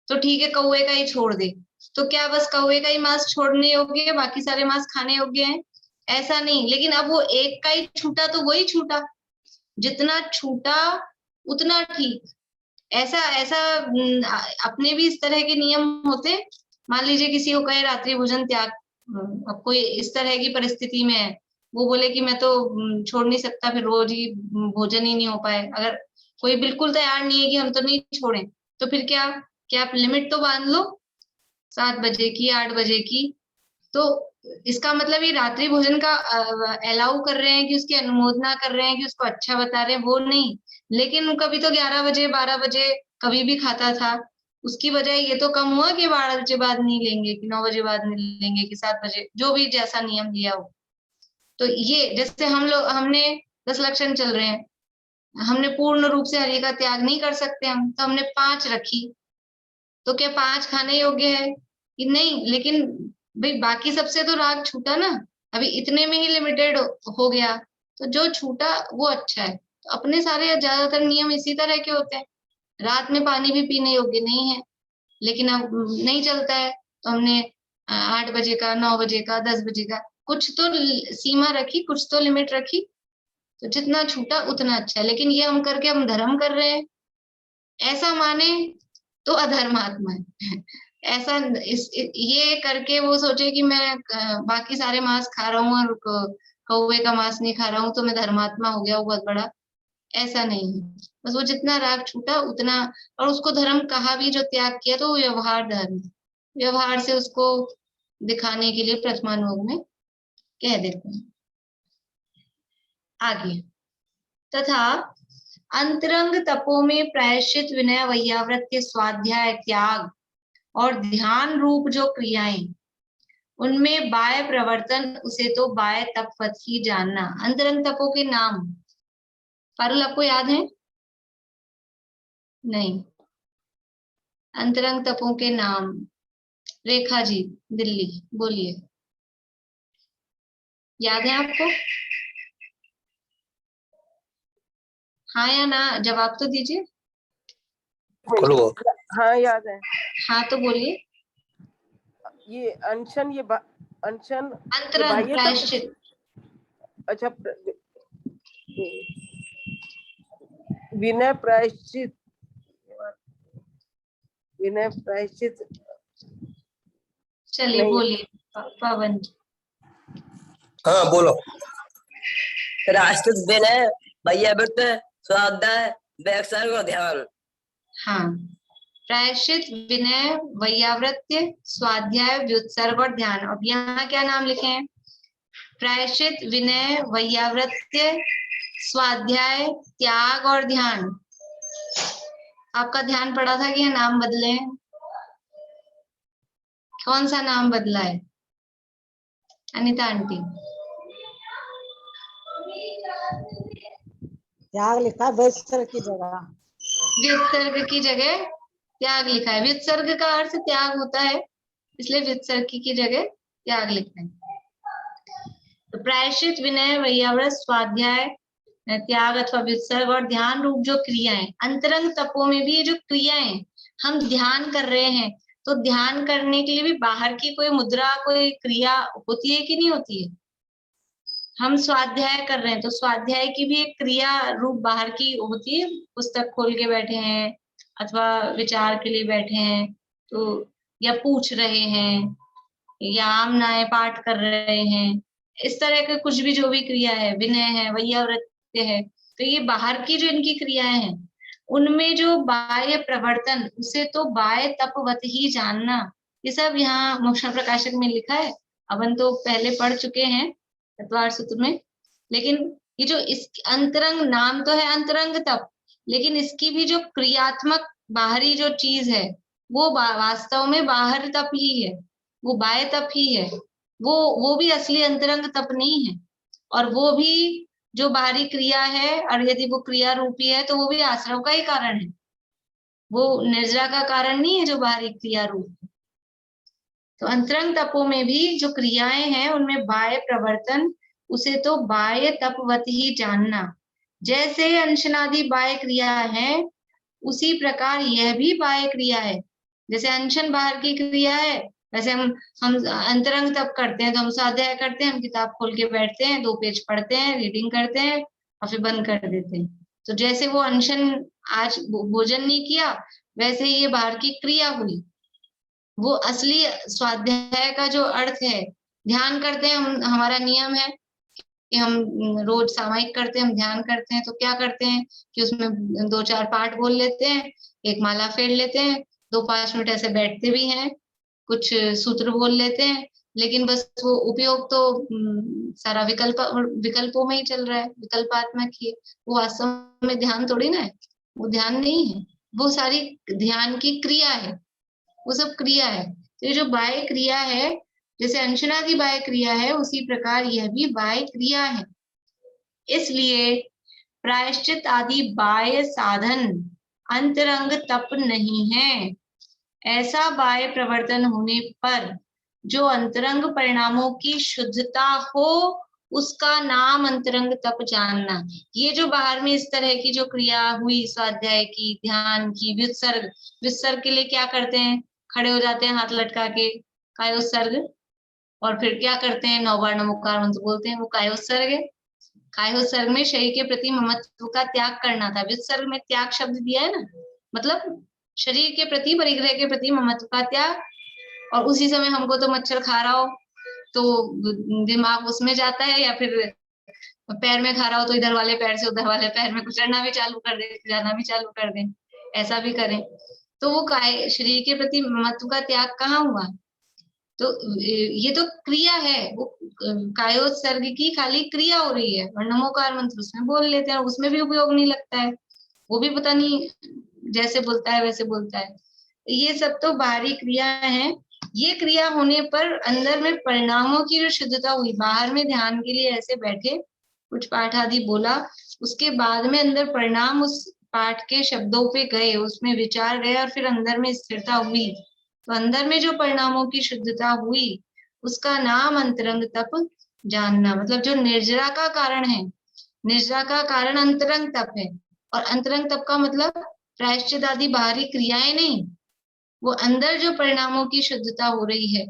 तो ठीक है, कौवे का ही छोड़ दे, तो क्या बस कौवे का ही मांस छोड़ने योग्य है, बाकी सारे मांस खाने योग्य हैं? ऐसा नहीं। लेकिन अब वो एक का ही छूटा तो वही छूटा, जितना छूटा उतना ठीक। ऐसा ऐसा अपने भी इस तरह के नियम होते। मान लीजिए किसी को कहे रात्रि भोजन त्याग, अब कोई इस तरह की परिस्थिति में है, वो बोले कि मैं तो छोड़ नहीं सकता, फिर रोज ही भोजन ही नहीं हो पाए। अगर कोई बिल्कुल तैयार नहीं है कि हम तो नहीं छोड़ें, तो फिर क्या आप लिमिट तो बांध लो 7 बजे की, 8 बजे की। तो इसका मतलब ये रात्रि भोजन का अलाउ कर रहे हैं, कि उसकी अनुमोदना कर रहे हैं, कि उसको अच्छा बता रहे हैं, वो नहीं। लेकिन कभी तो 11 बजे 12 बजे कभी भी खाता था, उसकी वजह ये तो कम हुआ कि 12 बजे बाद नहीं लेंगे, कि 9 बजे बाद नहीं लेंगे, कि 7 बजे, जो भी जैसा नियम लिया हो। तो ये जैसे हमने 10 लक्षण चल रहे हैं, हमने पूर्ण रूप से हरि का त्याग नहीं कर सकते हम, तो हमने 5 रखी, तो क्या 5 खाने योग्य है कि नहीं? लेकिन भाई बाकी सबसे तो राग छूटा ना, अभी इतने में ही लिमिटेड हो गया, तो जो छूटा वो अच्छा है। तो अपने सारे ज्यादातर नियम इसी तरह के होते हैं। रात में पानी भी पीने योग्य नहीं है, लेकिन अब नहीं चलता है, तो हमने 8 बजे का, 9 बजे का, 10 बजे का, कुछ तो सीमा रखी, कुछ तो लिमिट रखी। तो जितना छूटा उतना अच्छा है। लेकिन ये हम करके हम धर्म कर रहे हैं, ऐसा माने तो अधर्मात्मा है। ऐसा ये करके वो सोचे कि मैं बाकी सारे मांस खा रहा हूँ और कौवे का मांस नहीं खा रहा हूँ तो मैं धर्मात्मा हो गया, वो बहुत बड़ा, ऐसा नहीं है। बस वो जितना राग छूटा उतना, और उसको धर्म कहा भी, जो त्याग किया तो वो व्यवहार धर्म, व्यवहार से उसको दिखाने के लिए प्रथमानुयोग में कह देते हैं। आगे, तथा अंतरंग तपों में प्रायश्चित, विनय, वैयावृत्य, स्वाध्याय, त्याग और ध्यान रूप जो क्रियाएं, उनमें बाह्य प्रवर्तन, उसे तो बाह्य तपवत ही जानना। अंतरंग तपों के नाम पारुल आपको याद है? नहीं, अंतरंग तपों के नाम रेखा जी दिल्ली बोलिए, याद है आपको? हाँ या ना, जवाब तो दीजिए। हाँ याद है। हाँ तो बोलिए। ये अनशन, ये अनशन, अंतरंग प्रायश्चित। अच्छा, विनय प्रायश्चित, विनय प्रायश्चित। चलिए बोलिए पवन। हाँ बोलो। प्रायश्चित, विनय, वैयावृत्य, स्वाध्याय, व्यासर्ग और ध्यान। हाँ, प्रायश्चित, विनय, वैयावृत्य, स्वाध्याय, व्युत्सर्ग और ध्यान। अब यहाँ क्या नाम लिखे हैं? प्रायश्चित, विनय, वैयावृत्य, स्वाध्याय, त्याग और ध्यान। आपका ध्यान पड़ा था कि ये नाम बदले हैं? कौन सा नाम बदला है अनीता आंटी? त्याग लिखा है व्युत्सर्ग की जगह। व्युत्सर्ग की जगह त्याग लिखा है। व्युत्सर्ग का अर्थ त्याग होता है, इसलिए व्युत्सर्ग की जगह त्याग लिखा है। तो प्रायश्चित, विनय, वैयावृत, स्वाध्याय, त्याग अथवा व्युत्सर्ग और ध्यान रूप जो क्रियाएं, अंतरंग तपों में भी ये जो क्रियाएं हम ध्यान कर रहे हैं, तो ध्यान करने के लिए भी बाहर की कोई मुद्रा, कोई क्रिया होती है कि नहीं होती है? हम स्वाध्याय कर रहे हैं तो स्वाध्याय की भी एक क्रिया रूप बाहर की होती है। पुस्तक खोल के बैठे हैं अथवा विचार के लिए बैठे हैं, तो या पूछ रहे हैं या आमनाय पाठ कर रहे हैं, इस तरह के कुछ भी जो भी क्रिया है, विनय है, वैयावृत्य है, तो ये बाहर की जो इनकी क्रियाएं हैं, उनमें जो बाह्य प्रवर्तन, उसे तो बाह्य तपवत ही जानना, ये सब यहाँ मोक्ष प्रकाशक में लिखा है। अपन तो पहले पढ़ चुके हैं तत्वार सूत्र में, लेकिन ये जो इस अंतरंग नाम तो है अंतरंग तप, लेकिन इसकी भी जो क्रियात्मक बाहरी जो चीज है वो वास्तव में बाहर तप ही है, वो बाह्य तप ही है। वो भी असली अंतरंग तप नहीं है। और वो भी जो बाहरी क्रिया है, और यदि वो क्रिया रूपी है तो वो भी आश्रव का ही कारण है, वो निर्जरा का कारण नहीं है जो बाहरी क्रिया रूप है। तो अंतरंग तपों में भी जो क्रियाएं हैं उनमें बाह्य प्रवर्तन, उसे तो बाह्य तपवत ही जानना। जैसे अनशनादि बाह्य क्रिया है, उसी प्रकार यह भी बाह्य क्रिया है। जैसे अनशन बाहर की क्रिया है, वैसे हम अंतरंग तप करते हैं तो हम स्वाध्याय करते हैं, हम किताब खोल के बैठते हैं, 2 पेज पढ़ते हैं, रीडिंग करते हैं और फिर बंद कर देते हैं। तो जैसे वो अनशन, आज भोजन नहीं किया, वैसे ये बाहर की क्रिया हुई। वो असली स्वाध्याय का जो अर्थ है, ध्यान करते हैं हम, हमारा नियम है कि हम रोज सामायिक करते हैं, हम ध्यान करते हैं, तो क्या करते हैं कि उसमें 2-4 पाठ बोल लेते हैं, एक माला फेर लेते हैं, 2-5 मिनट ऐसे बैठते भी हैं, कुछ सूत्र बोल लेते हैं, लेकिन बस वो उपयोग तो सारा विकल्पों में ही चल रहा है, विकल्पात्मक ही। वो वास्तव में ध्यान थोड़ी ना है, वो ध्यान नहीं है, वो सारी ध्यान की क्रिया है, वो सब क्रिया है। तो ये जो बाह्य क्रिया है, जैसे अंशनादि बाह्य क्रिया है, उसी प्रकार यह भी बाह्य क्रिया है। इसलिए प्रायश्चित आदि बाह्य साधन अंतरंग तप नहीं है। ऐसा बाह्य प्रवर्तन होने पर जो अंतरंग परिणामों की शुद्धता हो, उसका नाम अंतरंग तप जानना। ये जो बाहर में इस तरह की जो क्रिया हुई, स्वाध्याय की, ध्यान की, व्युत्सर्ग के लिए क्या करते हैं? खड़े हो जाते हैं हाथ लटका के, कायोत्सर्ग, और फिर क्या करते हैं? 9 बार नमोकार मंत्र बोलते हैं, वो कायोत्सर्ग है। कायोत्सर्ग में शरीर के प्रति ममत्व का त्याग करना था। व्युत्सर्ग में त्याग शब्द दिया है ना, मतलब शरीर के प्रति, परिग्रह के प्रति ममत्व का त्याग। और उसी समय हमको तो मच्छर खा रहा हो तो दिमाग उसमें जाता है, या फिर पैर में खा रहा हो तो इधर वाले पैर से उधर वाले पैर में कुचलना भी चालू कर दे, जाना भी चालू कर दे, ऐसा भी करें। तो वो शरीर के प्रति ममत्व का त्याग कहाँ हुआ? तो ये तो क्रिया है, वो कायोत्सर्ग की खाली क्रिया हो रही है, और नमोकार मंत्र उसमें बोल लेते हैं, उसमें भी उपयोग नहीं लगता है, वो भी पता नहीं जैसे बोलता है वैसे बोलता है। ये सब तो बाहरी क्रिया है। ये क्रिया होने पर अंदर में परिणामों की जो शुद्धता हुई, बाहर में ध्यान के लिए ऐसे बैठे, कुछ पाठ आदि बोला, उसके बाद में अंदर परिणाम उस पाठ के शब्दों पे गए, उसमें विचार गए, और फिर अंदर में स्थिरता हुई, तो अंदर में जो परिणामों की शुद्धता हुई, उसका नाम अंतरंग तप जानना। मतलब जो निर्जरा का कारण है, निर्जरा का कारण अंतरंग तप है, और अंतरंग तप का मतलब प्रायश्चित आदि बाहरी क्रियाएं नहीं, वो अंदर जो परिणामों की शुद्धता हो रही है,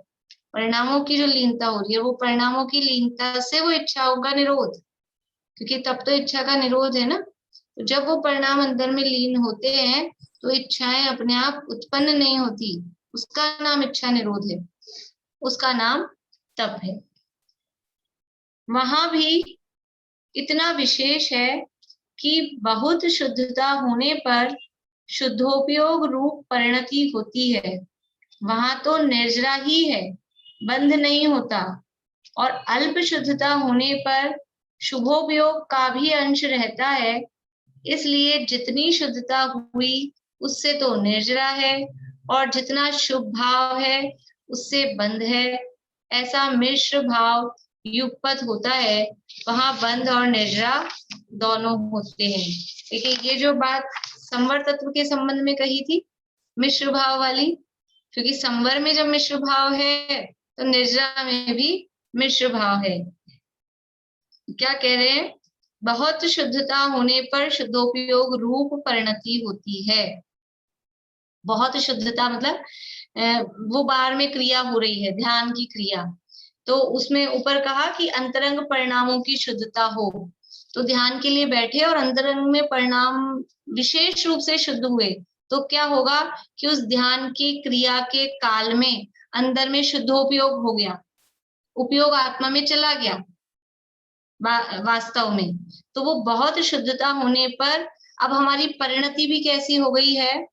परिणामों की जो लीनता हो रही है, वो परिणामों की लीनता से वो इच्छाओं का निरोध, क्योंकि तब तो इच्छा का निरोध है ना। तो जब वो परिणाम अंदर में लीन होते हैं तो इच्छाएं अपने आप उत्पन्न नहीं होती, उसका नाम इच्छा निरोध है, उसका नाम तप है। वहां भी इतना विशेष है कि बहुत शुद्धता होने पर शुद्धोपयोग रूप परिणति होती है। वहां तो निर्जरा ही है, बंध नहीं होता। और अल्प शुद्धता होने पर शुभोपयोग का भी अंश रहता है। इसलिए जितनी शुद्धता हुई उससे तो निर्जरा है, और जितना शुभ भाव है उससे बंध है। ऐसा मिश्र भाव युगपत होता है, वहां बंध और निर्जरा दोनों होते हैं। देखिए, ये जो बात संवर तत्व के संबंध में कही थी, मिश्र भाव वाली, क्योंकि संवर में जब मिश्र भाव है तो निर्जरा में भी मिश्र भाव है। क्या कह रहे हैं? बहुत शुद्धता होने पर शुद्धोपयोग रूप परिणति होती है। बहुत शुद्धता मतलब वो बाहर में क्रिया हो रही है, ध्यान की क्रिया, तो उसमें ऊपर कहा कि अंतरंग परिणामों की शुद्धता हो। तो ध्यान के लिए बैठे और अंतरंग में परिणाम विशेष रूप से शुद्ध हुए तो क्या होगा कि उस ध्यान की क्रिया के काल में अंदर में शुद्धोपयोग हो गया, उपयोग आत्मा में चला गया वास्तव में। तो वो बहुत शुद्धता होने पर अब हमारी परिणति भी कैसी हो गई है?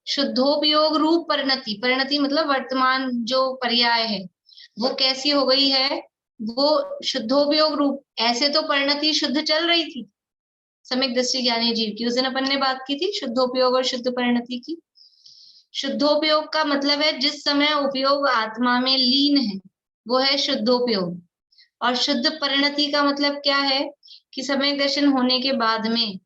शुद्धोपयोग रूप परिणति। परिणति मतलब वर्तमान जो पर्याय है वो कैसी हो गई है? वो शुद्धोपयोग रूप। ऐसे तो परिणति शुद्ध चल रही थी सम्यक दृष्टि ज्ञानी जीव की, उस दिन अपन ने बात की थी शुद्धोपयोग और शुद्ध परिणति की। शुद्धोपयोग का मतलब है जिस समय उपयोग आत्मा में लीन है वो है शुद्धोपयोग। और शुद्ध परिणति का मतलब क्या है कि समय दर्शन होने के बाद में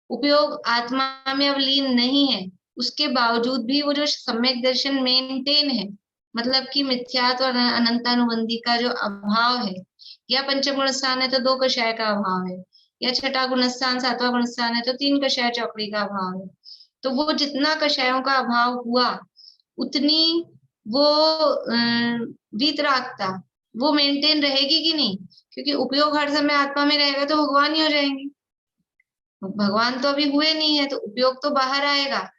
उपयोग आत्मा में अब लीन नहीं है, उसके बावजूद भी वो जो सम्यक दर्शन मेंटेन है, मतलब कि मिथ्यात्व और अनंतानुबंधी का जो अभाव है, या पंचम गुण स्थान है तो 2 कषाय का अभाव है, या छठा गुण स्थान 7वां गुण स्थान है तो 3 कषाय चौकड़ी का अभाव है। तो वो जितना कषायों का अभाव हुआ उतनी वो वीतरागता वो मेंटेन रहेगी कि नहीं? क्योंकि उपयोग हर समय आत्मा में रहेगा तो भगवान ही हो जाएंगे। भगवान तो अभी हुए नहीं है, तो उपयोग तो बाहर आएगा।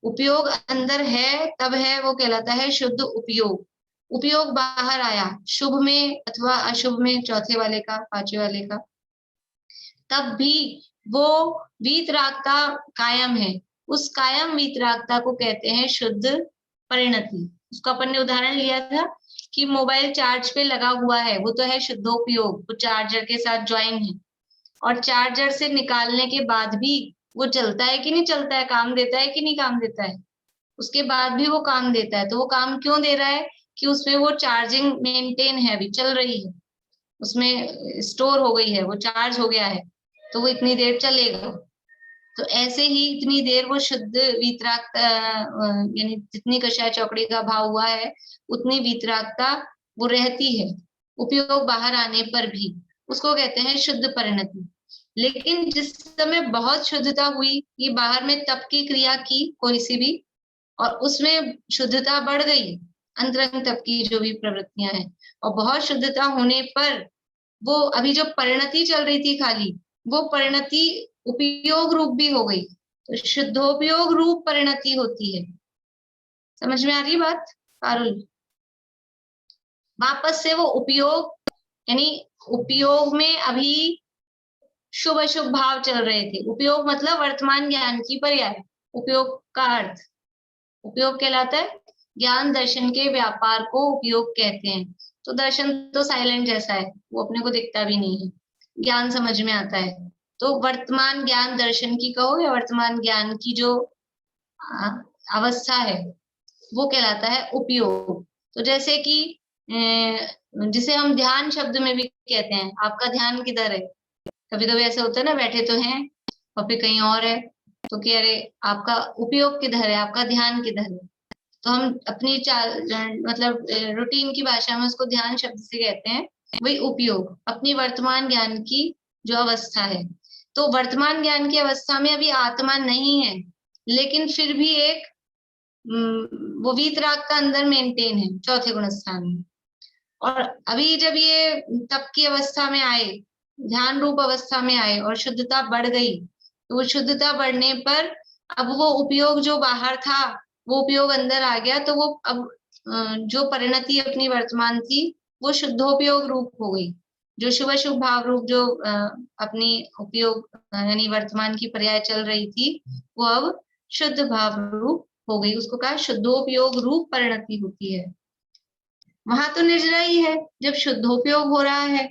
उपयोग अंदर है तब है, वो कहलाता है शुद्ध उपयोग। उपयोग बाहर आया शुभ में अथवा अशुभ में, चौथे वाले का, पांचवे वाले का, तब भी वो वीतरागता कायम है। उस कायम वीतरागता को कहते हैं शुद्ध परिणति। उसका अपन ने उदाहरण लिया था कि मोबाइल चार्ज पे लगा हुआ है, वो तो है शुद्धोपयोग, वो चार्जर के साथ ज्वाइन है, और चार्जर से निकालने के बाद भी वो चलता है कि नहीं चलता है, काम देता है कि नहीं काम देता है, उसके बाद भी वो काम देता है। तो वो काम क्यों दे रहा है? कि उसमें वो चार्जिंग मेंटेन है, अभी चल रही है, उसमें स्टोर हो गई है, वो चार्ज हो गया है, तो वो इतनी देर चलेगा। तो ऐसे ही इतनी देर वो शुद्ध वीतरागता, यानी जितनी कषाय चौकड़ी का भाव हुआ है उतनी वीतरागता वो रहती है उपयोग बाहर आने पर भी, उसको कहते हैं शुद्ध परिणति। लेकिन जिस समय बहुत शुद्धता हुई, ये बाहर में तप की क्रिया की कोई सी भी, और उसमें शुद्धता बढ़ गई, अंतरंग तप की जो भी प्रवृत्तियां हैं, और बहुत शुद्धता होने पर वो अभी जो परिणति चल रही थी खाली, वो परिणति उपयोग रूप भी हो गई, तो शुद्धोपयोग रूप परिणति होती है। समझ में आ रही बात पारुल? वापस से वो उपयोग, यानी उपयोग में अभी शुभ अशुभ भाव चल रहे थे। उपयोग मतलब वर्तमान ज्ञान की पर्याय। उपयोग का अर्थ, उपयोग कहलाता है ज्ञान दर्शन के व्यापार को उपयोग कहते हैं। तो दर्शन तो साइलेंट जैसा है, वो अपने को दिखता भी नहीं है, ज्ञान समझ में आता है। तो वर्तमान ज्ञान दर्शन की कहो या वर्तमान ज्ञान की जो अवस्था है वो कहलाता है उपयोग। तो जैसे कि जिसे हम ध्यान शब्द में भी कहते हैं, आपका ध्यान किधर है? कभी कभी ऐसा होता है ना, बैठे तो हैं और फिर कहीं और है, तो कह रहे आपका उपयोग किधर है, आपका ध्यान किधर है? तो हम अपनी मतलब रूटीन की भाषा में उसको ध्यान शब्द से कहते हैं, वही उपयोग अपनी वर्तमान ज्ञान की जो अवस्था है। तो वर्तमान ज्ञान की अवस्था में अभी आत्मा नहीं है, लेकिन फिर भी एक वो वीतराग का अंदर मेंटेन है चौथे गुण स्थान में। और अभी जब ये तप की अवस्था में आए, ध्यान रूप अवस्था में आए और शुद्धता बढ़ गई, तो वो शुद्धता बढ़ने पर अब वो उपयोग जो बाहर था वो उपयोग अंदर आ गया, तो वो अब जो परिणति अपनी वर्तमान थी वो शुद्धोपयोग रूप हो गई। जो शुभ शुभ भाव रूप जो अपनी उपयोग यानी वर्तमान की पर्याय चल रही थी, वो अब शुद्ध भाव रूप हो गई। उसको कहा शुद्धोपयोग रूप परिणति होती है। वहां तो निर्जरा ही है, जब शुद्धोपयोग हो रहा है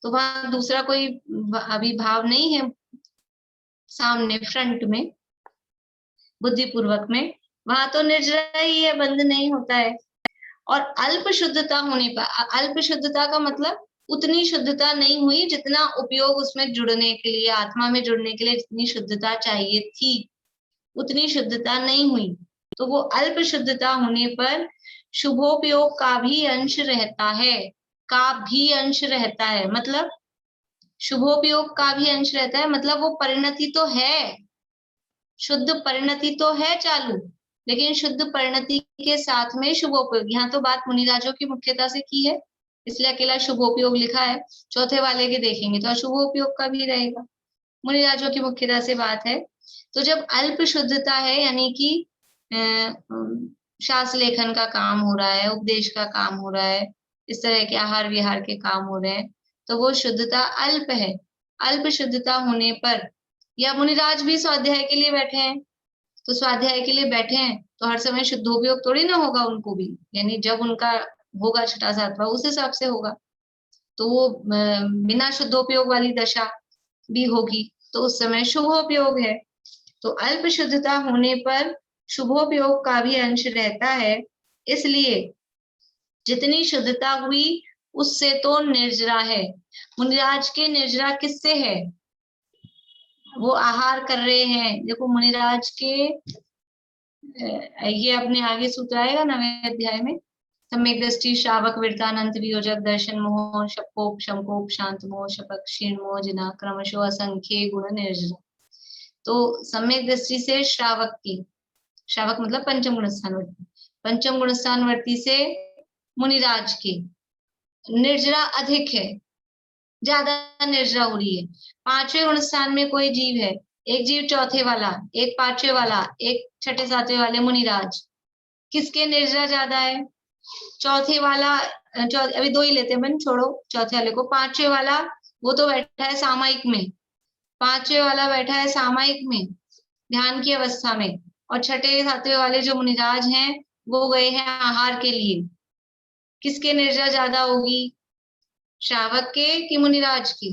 तो वहां दूसरा कोई अभी भाव नहीं है सामने फ्रंट में बुद्धिपूर्वक में, वहां तो निर्जरा ही है, बंध नहीं होता है। और अल्प शुद्धता होने पर, अल्प शुद्धता का मतलब उतनी शुद्धता नहीं हुई जितना उपयोग उसमें जुड़ने के लिए, आत्मा में जुड़ने के लिए जितनी शुद्धता चाहिए थी उतनी शुद्धता नहीं हुई। तो वो अल्प शुद्धता होने पर शुभोपयोग का भी अंश रहता है, का भी अंश रहता है, मतलब शुभोपयोग का भी अंश रहता है, मतलब वो परिणति तो है, शुद्ध परिणति तो है चालू, लेकिन शुद्ध परिणति के साथ में शुभोपयोग। यहाँ तो बात मुनिराजों की मुख्यता से की है, इसलिए अकेला शुभोपयोग लिखा है। चौथे वाले के देखेंगे तो अशुभोपयोग का भी रहेगा, मुनिराजों की मुख्यता से बात है। तो जब अल्प शुद्धता है, यानी कि शास्त्र लेखन का काम हो रहा है, उपदेश का काम हो रहा है, इस तरह के आहार विहार के काम हो रहे हैं, तो वो शुद्धता अल्प है। अल्प शुद्धता होने पर, या मुनिराज भी स्वाध्याय के लिए बैठे हैं, तो स्वाध्याय के लिए बैठे हैं तो हर समय शुद्धोपयोग थोड़ी ना होगा उनको भी, यानी जब उनका होगा छठा सातवां उस हिसाब से होगा, तो वो बिना शुद्धोपयोग वाली दशा भी होगी, तो उस समय शुभोपयोग है। तो अल्प शुद्धता होने पर शुभोपयोग का भी अंश रहता है, इसलिए जितनी शुद्धता हुई उससे तो निर्जरा है। मुनिराज के निर्जरा किससे है? वो आहार कर रहे हैं। देखो मुनिराज के ये अपने आगे सूत्र आएगा 9वें अध्याय में, सम्यक दृष्टि श्रावक वृत्तानंत वियोजक दर्शन मोह शपोप शंकोप शांत मोह शपक क्षीण मोह जिना क्रमशो असंख्य गुण निर्जरा। तो सम्यक दृष्टि से श्रावक की, श्रावक मतलब पंचम गुण स्थानवर्ती, पंचम गुण स्थानवर्ती से मुनिराज की निर्जरा अधिक है, ज्यादा निर्जरा हो रही है। पांचवें गुण स्थान में कोई जीव है, एक जीव चौथे वाला, एक पांचवे वाला, एक छठे सातवें वाले मुनिराज, किसके निर्जरा ज्यादा है? चौथे वाला, अभी दो ही लेते हैं, छोड़ो चौथे वाले को। पांचवे वाला वो तो बैठा है सामायिक में, पांचवे वाला बैठा है सामायिक में ध्यान की अवस्था में, और छठे सातवें वाले जो मुनिराज हैं वो गए हैं आहार के लिए। किसके निर्जरा ज्यादा होगी, श्रावक के कि मुनिराज की?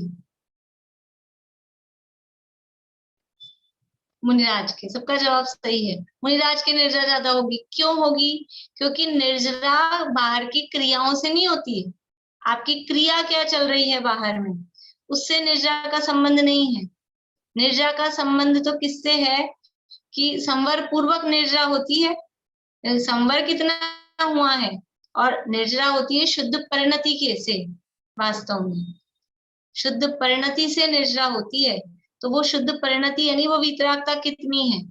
मुनिराज के। सबका जवाब सही है, मुनिराज की निर्जरा ज्यादा होगी। क्यों होगी? क्योंकि निर्जरा बाहर की क्रियाओं से नहीं होती है, आपकी क्रिया क्या चल रही है बाहर में, उससे निर्जरा का संबंध नहीं है। निर्जरा का संबंध तो किससे है कि संवर पूर्वक निर्जरा होती है, संवर कितना हुआ है, और निर्जरा होती है शुद्ध परिणति के से। वास्तव में शुद्ध परिणति से निर्जरा होती है, तो वो शुद्ध परिणति यानी वो वीतरागता कितनी है।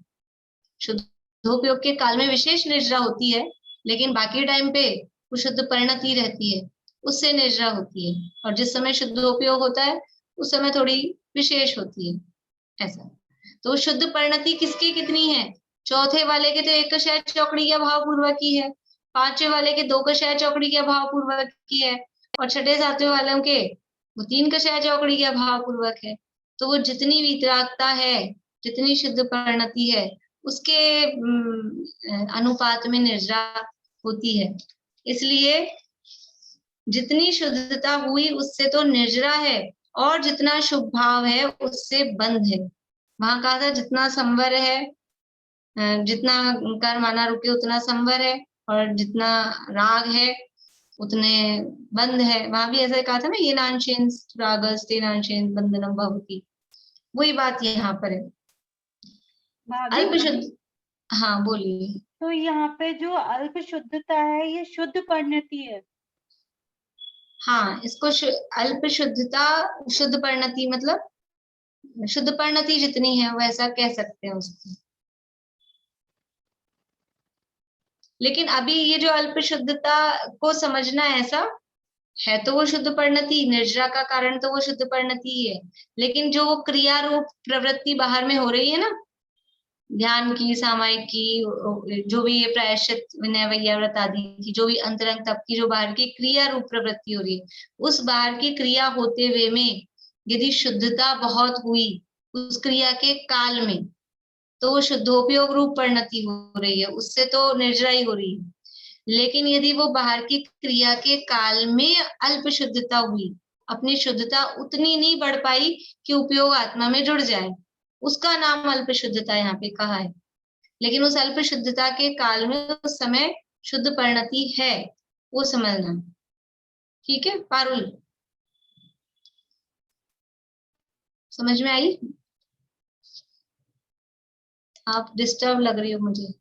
शुद्धोपयोग के काल में विशेष निर्जरा होती है, लेकिन बाकी टाइम पे वो शुद्ध परिणति रहती है, उससे निर्जरा होती है। और जिस समय शुद्धोपयोग होता है उस समय थोड़ी विशेष होती है, ऐसा। तो शुद्ध परिणति किसकी कितनी है? चौथे वाले के तो एक कषाय चौकड़ी के भाव पूर्वक की है, पांचवे वाले के दो कषाय चौकड़ी के भाव पूर्वक की है, और छठे सातवें वालों के वो 3 कषाय चौकड़ी के भाव पूर्वक है। तो वो जितनी वीतरागता है, जितनी शुद्ध परिणति है, उसके अनुपात में निर्जरा होती है। इसलिए जितनी शुद्धता हुई उससे तो निर्जरा है, और जितना शुभ भाव है उससे बंध है। वहां कहा था जितना संवर है, जितना कर माना रुके उतना संवर है, और जितना राग है उतने बंध है। वहां भी ऐसा कहा था ना, ये नांशेन रागस ते नांशेन बंधनम भवति, वही बात यहाँ पर है। अल्प शुद्ध, हाँ बोलिए। तो यहाँ पे जो अल्प शुद्धता है ये शुद्ध परिणति है। हाँ, इसको अल्प शुद्धता, शुद्ध परिणति मतलब शुद्ध परिणति जितनी है वैसा कह सकते हैं उसको। लेकिन अभी ये जो अल्प शुद्धता को समझना ऐसा है, तो वो शुद्ध परिणति, निर्जरा का कारण तो वो शुद्ध परिणति ही है, लेकिन जो वो क्रिया रूप प्रवृत्ति बाहर में हो रही है ना, ध्यान की, सामायिक की, जो भी ये प्रायश्चित, विनय, वैयाव्रत आदि की जो भी अंतरंग तप की जो बाहर की क्रिया रूप प्रवृत्ति हो रही है, उस बाहर की क्रिया होते हुए में यदि शुद्धता बहुत हुई उस क्रिया के काल में, तो वो शुद्धोपयोग रूप परिणति हो रही है, उससे तो निर्जरा ही हो रही है। लेकिन यदि वो बाहर की क्रिया के काल में अल्प शुद्धता हुई, अपनी शुद्धता उतनी नहीं बढ़ पाई कि उपयोग आत्मा में जुड़ जाए, उसका नाम अल्प शुद्धता यहाँ पे कहा है। लेकिन उस अल्प शुद्धता के काल में उस समय शुद्ध परिणति है, वो समझना। ठीक है पारुल, समझ में आई? आप डिस्टर्ब लग रही हो मुझे।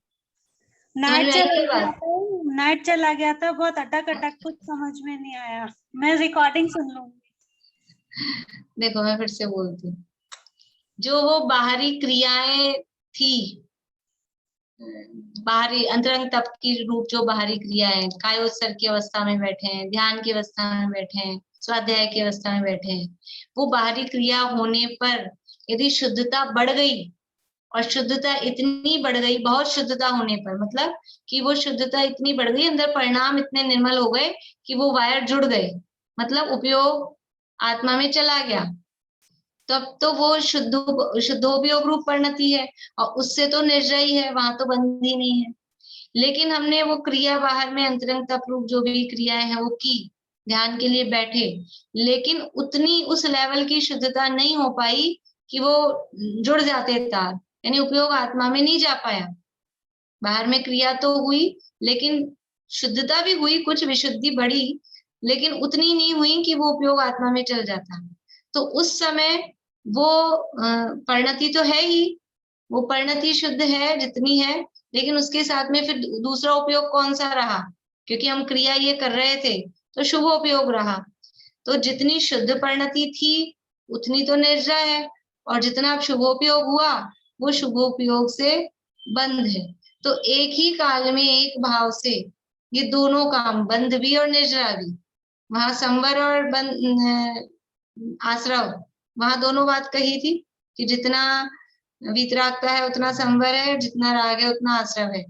नेट चला गया था, बहुत अटक अटक, कुछ समझ में नहीं आया। मैं रिकॉर्डिंग सुन लूंगी। देखो मैं फिर से बोलती हूँ, जो वो बाहरी क्रियाएं थी, बाहरी अंतरंग तप की रूप जो बाहरी क्रियाएं, कायोत्सर्ग की अवस्था में बैठे हैं, ध्यान की अवस्था में बैठे हैं, स्वाध्याय की अवस्था में बैठे हैं, वो बाहरी क्रिया होने पर यदि शुद्धता बढ़ गई, और शुद्धता इतनी बढ़ गई, बहुत शुद्धता होने पर, मतलब कि वो शुद्धता इतनी बढ़ गई, अंदर परिणाम इतने निर्मल हो गए कि वो वायर जुड़ गए, मतलब उपयोग आत्मा में चला गया, तब तो वो शुद्धोपयोग रूप परिणति है, और उससे तो निर्जय ही है, वहां तो बंद ही नहीं है। लेकिन हमने वो क्रिया बाहर में अंतरंग तप रूप जो भी क्रियाएं हैं वो की, ध्यान के लिए बैठे, लेकिन उतनी उस लेवल की शुद्धता नहीं हो पाई कि वो जुड़ जाते तार, यानी उपयोग आत्मा में नहीं जा पाया। बाहर में क्रिया तो हुई, लेकिन शुद्धता भी हुई, कुछ विशुद्धि बढ़ी, लेकिन उतनी नहीं हुई कि वो उपयोग आत्मा में चल जाता। तो उस समय वो परिणति तो है ही, वो परिणति शुद्ध है जितनी है, लेकिन उसके साथ में फिर दूसरा उपयोग कौन सा रहा, क्योंकि हम क्रिया ये कर रहे थे तो शुभ उपयोग रहा। तो जितनी शुद्ध परिणति थी उतनी तो निर्जरा है, और जितना शुभोपयोग हुआ वो शुभोपयोग से बंद है। तो एक ही काल में एक भाव से ये दोनों काम, बंध भी और निर्जरा भी, वहां संवर और आश्रव, वहां दोनों बात कही थी कि जितना वीतरागता है उतना संवर है, जितना राग है उतना आश्रव है।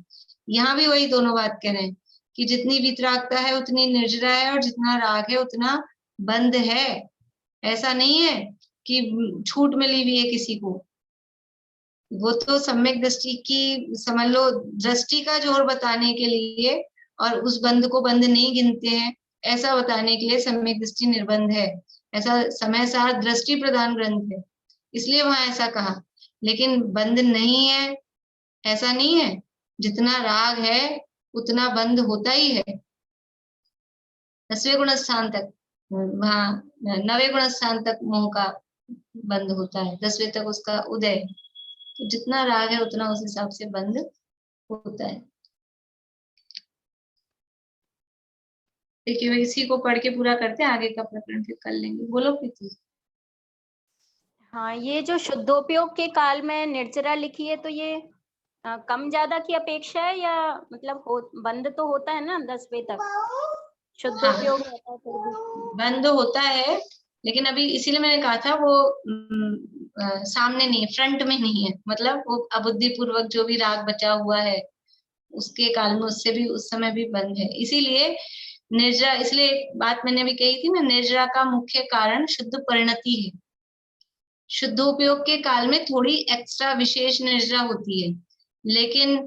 यहाँ भी वही दोनों बात कह रहे हैं कि जितनी वीतरागता है उतनी निर्जरा है, और जितना राग है उतना बंद है। ऐसा नहीं है कि छूट मिली हुई है किसी को, वो तो सम्यक दृष्टि की, समझ लो दृष्टि का जोर बताने के लिए, और उस बंद को बंद नहीं गिनते हैं ऐसा बताने के लिए सम्यक दृष्टि निर्बंध है, ऐसा समय सार दृष्टि प्रदान ग्रंथ है, इसलिए वहां ऐसा कहा। लेकिन बंद नहीं है, ऐसा नहीं है, जितना राग है उतना बंद होता ही है। 10वें गुण स्थान तक, वहां 9वें गुण स्थान तक मोह का बंद होता है, 10वें तक उसका उदय, तो जितना राग है उतना उस हिसाब से बंद होता है। देखिए इसी को पढ़ के पूरा करते हैं, आगे का प्रकरण फिर कर लेंगे। बोलो प्रीति। हाँ, ये जो शुद्धोपयोग के काल में निर्जरा लिखी है, तो ये कम ज्यादा की अपेक्षा है, या मतलब बंद तो होता है ना 10वें तक, शुद्धोपयोग होता है फिर भी बंद होता है, लेकिन अभी इसीलिए मैंने कहा था वो सामने नहीं है, फ्रंट में नहीं है, मतलब वो अबुद्धि पूर्वक जो भी राग बचा हुआ है उसके काल में, उससे भी उस समय भी बंद है। इसीलिए निर्जरा, इसलिए एक बात मैंने भी कही थी ना, निर्जरा का मुख्य कारण शुद्ध परिणति है। शुद्धोपयोग के काल में थोड़ी एक्स्ट्रा विशेष निर्जरा होती है, लेकिन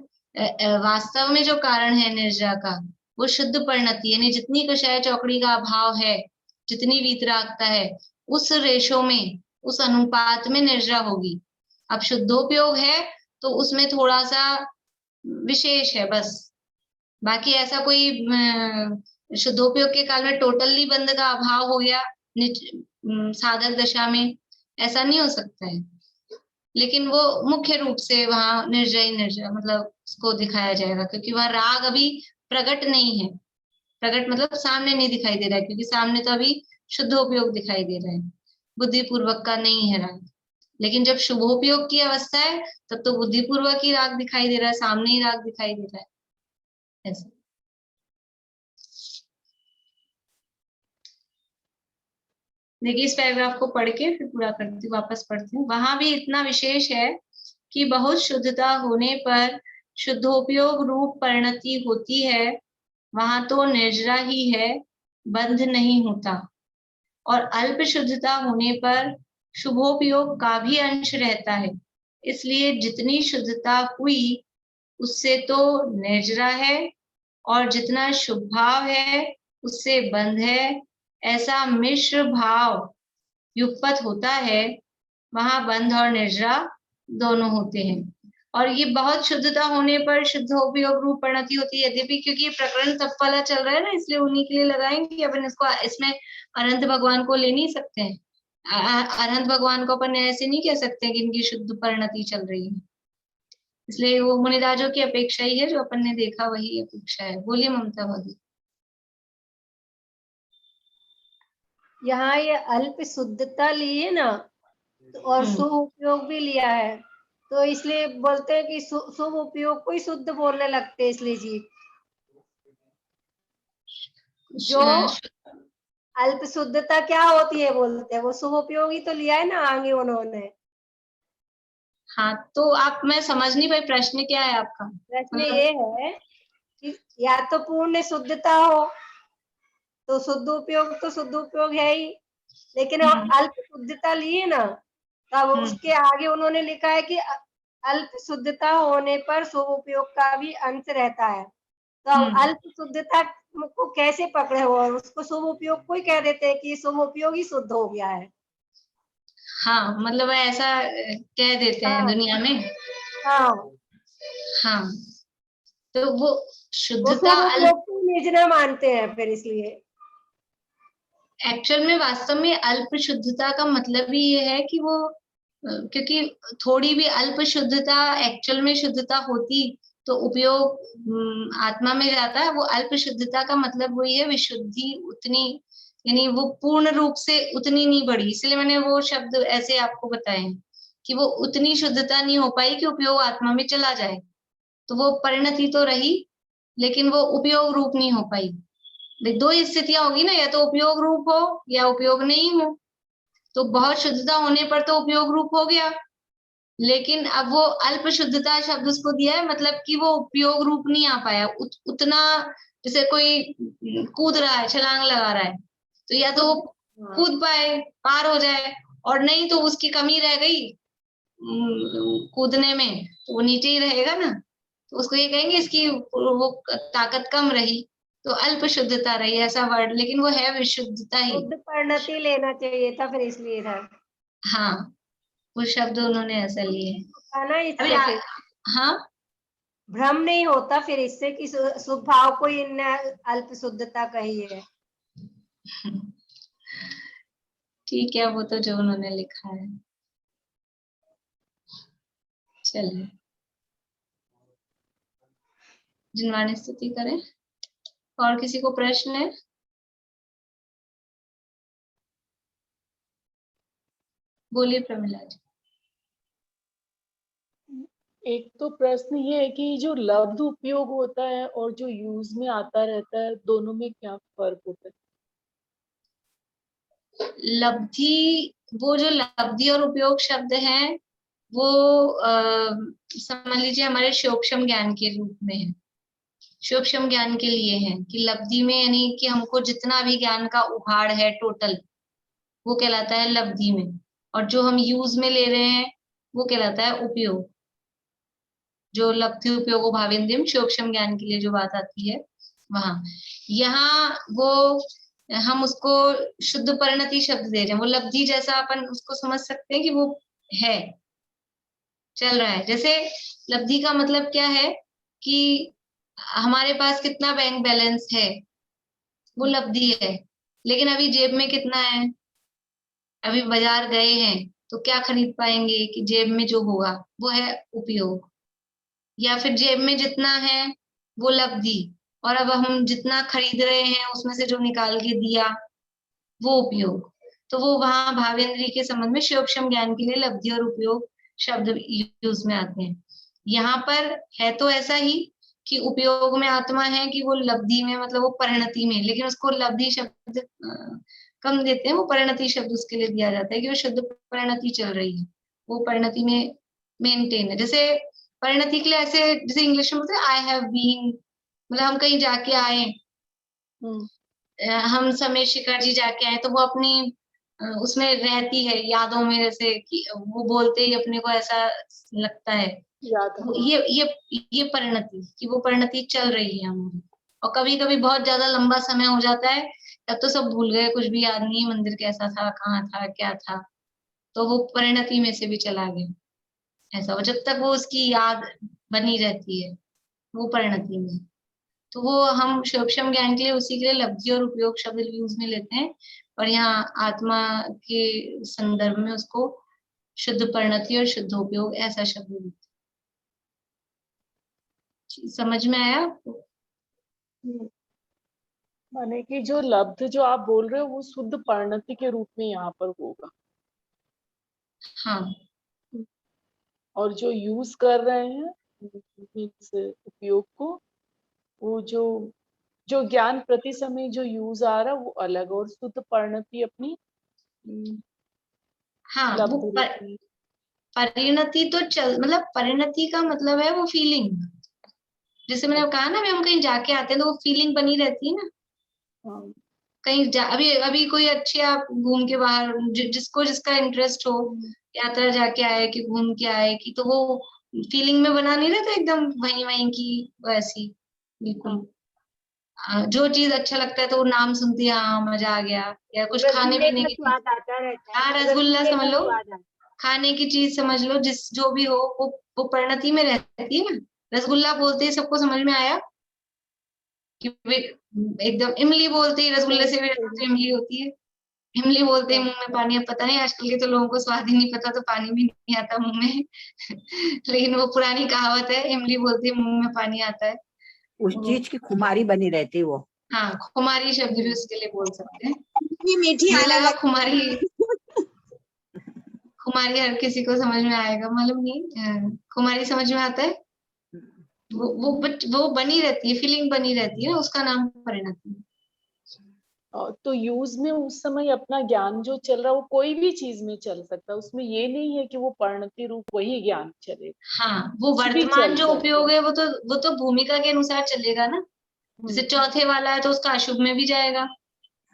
वास्तव में जो कारण है निर्जरा का वो शुद्ध परिणति, यानी जितनी कषाय चौकड़ी का अभाव है, जितनी वीतरागता है, उस रेशो में, उस अनुपात में निर्जरा होगी। अब शुद्धोपयोग है तो उसमें थोड़ा सा विशेष है बस, बाकी ऐसा कोई शुद्धोपयोग के काल में टोटली बंद का अभाव हो गया साधक दशा में, ऐसा नहीं हो सकता है। लेकिन वो मुख्य रूप से वहां निर्जय मतलब उसको दिखाया जाएगा, क्योंकि वह राग अभी प्रकट नहीं है। प्रकट मतलब सामने नहीं दिखाई दे रहा है, क्योंकि सामने तो अभी शुद्धोपयोग दिखाई दे रहा है, बुद्धिपूर्वक का नहीं है राग। लेकिन जब शुभोपयोग की अवस्था है तब तो बुद्धिपूर्वक ही राग दिखाई दे रहा है, सामने ही राग दिखाई दे रहा है, ऐसा। देखिए इस पैराग्राफ को पढ़ के फिर पूरा करती हूँ, वापस पढ़ती हूँ। वहां भी इतना विशेष है कि बहुत शुद्धता होने पर शुद्धोपयोग रूप परिणति होती है, वहां तो निर्जरा ही है, बंध नहीं होता। और अल्प शुद्धता होने पर शुभोपयोग का भी अंश रहता है, इसलिए जितनी शुद्धता हुई उससे तो निर्जरा है, और जितना शुभ भाव है उससे बंध है। ऐसा मिश्र भाव युगपत होता है, वहां बंध और निर्जरा दोनों होते हैं। और ये बहुत शुद्धता होने पर शुद्धोपयोग रूप परिणति होती है। यद्यपि क्योंकि ये प्रकरण तप वाला चल रहा है ना, इसलिए उन्हीं के लिए लगाएंगे। अपन इसको इसमें अनंत भगवान को ले नहीं सकते हैं। अनंत भगवान को अपन ऐसे नहीं कह सकते कि इनकी शुद्ध परिणति चल रही है, इसलिए वो मुनिराजों की अपेक्षा ही है, जो अपन ने देखा वही अपेक्षा है। बोलिए ममता भाभी। यहाँ ये अल्प शुद्धता ली है ना, और शुभ उपयोग भी लिया है, तो इसलिए बोलते हैं कि शुभ उपयोग को ही शुद्ध बोलने लगते हैं। इसलिए जी जो अल्प शुद्धता क्या होती है बोलते हैं, वो शुभ उपयोग ही तो लिया है ना आगे उन्होंने। हाँ, तो आप, मैं समझ नहीं पाई प्रश्न क्या है आपका। प्रश्न ये है कि या तो पूर्ण शुद्धता हो तो शुद्ध उपयोग है ही, लेकिन अल्प शुद्धता ली है ना, तब उसके आगे उन्होंने लिखा है कि अल्प शुद्धता होने पर शुभ उपयोग का भी अंश रहता है। तो अल्प शुद्धता को कैसे पकड़े हो, उसको शुभ उपयोग को ही कह देते हैं कि शुभ उपयोग ही शुद्ध हो गया है। हाँ, मतलब ऐसा कह देते हैं दुनिया में। हाँ, तो वो शुद्धता निर्जरा मानते हैं फिर, इसलिए एक्चुअल में वास्तव में अल्प शुद्धता का मतलब ही ये है कि वो, क्योंकि थोड़ी भी अल्प शुद्धता एक्चुअल में शुद्धता होती तो उपयोग आत्मा में जाता है। वो अल्प शुद्धता का मतलब वही है, विशुद्धि उतनी, यानी वो पूर्ण रूप से उतनी नहीं बढ़ी। इसलिए मैंने वो शब्द ऐसे आपको बताए कि वो उतनी शुद्धता नहीं हो पाई कि उपयोग आत्मा में चला जाए। तो वो परिणति तो रही, लेकिन वो उपयोग रूप नहीं हो पाई। दो स्थितियां होगी ना, या तो उपयोग रूप हो या उपयोग नहीं हो। तो बहुत शुद्धता होने पर तो उपयोग रूप हो गया, लेकिन अब वो अल्प शुद्धता शब्द उसको दिया है, मतलब कि वो उपयोग रूप नहीं आ पाया उतना। जैसे कोई कूद रहा है, छलांग लगा रहा है, तो या तो वो कूद पाए, पार हो जाए, और नहीं तो उसकी कमी रह गई कूदने में, तो वो नीचे ही रहेगा ना। तो उसको ये कहेंगे इसकी वो ताकत कम रही, तो अल्प शुद्धता रही, ऐसा वर्ड, लेकिन वो है विशुद्धता ही। शुद्ध परिणति लेना चाहिए था फिर, इसलिए था। हाँ, वो शब्द उन्होंने ऐसा लिए ना इससे फिर हाँ, भ्रम नहीं होता फिर इससे कि शुभ भाव को इन अल्प शुद्धता कही है। ठीक है, वो तो जो उन्होंने लिखा है। चलिए, जिनवाणी स्तुति करें। और किसी को प्रश्न है? बोलिए प्रमिला जी। एक तो प्रश्न ये है कि जो लब्ध उपयोग होता है और जो यूज में आता रहता है, दोनों में क्या फर्क होता है? लब्धि, वो जो लब्धि और उपयोग शब्द हैं वो समझ लीजिए हमारे सूक्ष्म ज्ञान के रूप में है, सूक्ष्म ज्ञान के लिए है। कि लब्धि में यानी कि हमको जितना भी ज्ञान का उभाड़ है टोटल, वो कहलाता है लब्धि में। और जो हम यूज में ले रहे हैं वो कहलाता है उपयोग। जो लब्धि उपयोग भावेन्द्रियम सूक्ष्म ज्ञान के लिए जो बात आती है वहां, यहाँ वो हम उसको शुद्ध परिणति शब्द दे रहे हैं। वो लब्धि जैसा अपन उसको समझ सकते हैं कि वो है, चल रहा है। जैसे लब्धि का मतलब क्या है कि हमारे पास कितना बैंक बैलेंस है, वो लब्धि है। लेकिन अभी जेब में कितना है, अभी बाजार गए हैं तो क्या खरीद पाएंगे कि जेब में जो होगा वो है उपयोग। या फिर जेब में जितना है वो लब्धि, और अब हम जितना खरीद रहे हैं उसमें से जो निकाल के दिया वो उपयोग। तो वो वहां भावेंद्री के संबंध में सूक्ष्म ज्ञान के लिए लब्धि और उपयोग शब्द यूज में आते हैं। यहाँ पर है तो ऐसा ही कि उपयोग में आत्मा है कि वो लब्धि में, मतलब वो परिणति में, लेकिन उसको लब्धि शब्द कम देते हैं, वो परिणति शब्द उसके लिए दिया जाता है कि वो शुद्ध परिणति चल रही है, वो परिणति में मेंटेन है। जैसे परिणति के लिए ऐसे, जैसे इंग्लिश में बोलते हैं आई हैव बीन, मतलब हम कहीं जाके आए, हम समय शिखर जी जाके आए, तो वो अपनी उसमें रहती है यादों में, जैसे कि वो बोलते ही अपने को ऐसा लगता है याद है। ये परिणति, कि वो परिणति चल रही है हमारी। और कभी कभी बहुत ज्यादा लंबा समय हो जाता है, तब तो सब भूल गए, कुछ भी याद नहीं, मंदिर कैसा था, कहाँ था, क्या था, तो वो परिणति में से भी चला गया ऐसा। और जब तक वो उसकी याद बनी रहती है, वो परिणति में। तो वो हम सूक्ष्म ज्ञान के लिए उसी के लिए लब्धि और उपयोग शब्द यूज में लेते हैं, और यहाँ आत्मा के संदर्भ में उसको शुद्ध परिणति और शुद्ध उपयोग ऐसा शब्द लेते हैं। समझ में आया आपको? माने कि जो लब्ध जो आप बोल रहे हो वो शुद्ध परिणति के रूप में यहाँ पर होगा। हाँ। और जो यूज कर रहे हैं इस उपयोग को, वो जो ज्ञान प्रति समय जो यूज आ रहा है वो अलग, और शुद्ध परिणति अपनी हाँ, वो लब्ध रूप में। परिणति तो मतलब परिणति का मतलब है वो फीलिंग, जैसे मैंने कहा ना, हम कहीं जाके आते हैं तो वो फीलिंग बनी रहती है ना। कहीं अभी अभी कोई अच्छे आप घूम के बाहर, जिसको जिसका इंटरेस्ट हो, यात्रा जाके आए कि घूम के आए कि, तो वो फीलिंग में बना नहीं रहता एकदम वहीं वहीं की वैसी, बिल्कुल। जो चीज अच्छा लगता है तो वो नाम सुनती है, हाँ मजा आ गया, या कुछ खाने पीने की स्वाद आता रहता है। हाँ, रसगुल्ला समझ लो, स्वाद आता है। खाने की चीज समझ लो, जिस जो भी हो, वो परिणति में रहती है ना। रसगुल्ला बोलते ही सबको समझ में आया कि एकदम, इमली बोलते ही रसगुल्ले से भी तो इमली होती है, इमली बोलते ही मुंह में पानी। अब पता नहीं आजकल के तो लोगों को स्वाद ही नहीं पता, तो पानी भी नहीं आता मुंह में लेकिन वो पुरानी कहावत है, इमली बोलते ही मुंह में पानी आता है। उस चीज की खुमारी बनी रहती है वो। हाँ, खुमारी शब्द भी उसके लिए बोल सकते हैं। मीठी आने लगा लगी। खुमारी हर किसी को समझ में आएगा, मालूम नहीं, खुमारी समझ में आता है। वो बनी रहती है, फीलिंग बनी रहती है, उसका नाम परिणति। तो यूज में उस समय अपना ज्ञान जो चल रहा है वो कोई भी चीज में चल सकता है, उसमें ये नहीं है कि वो परिणति रूप वही ज्ञान चलेगा। हाँ, वो कुछ भी वर्तमान चल जो सकता उपयोग है वो तो भूमिका के अनुसार चलेगा ना। जैसे चौथे वाला है तो उसका अशुभ में भी जाएगा,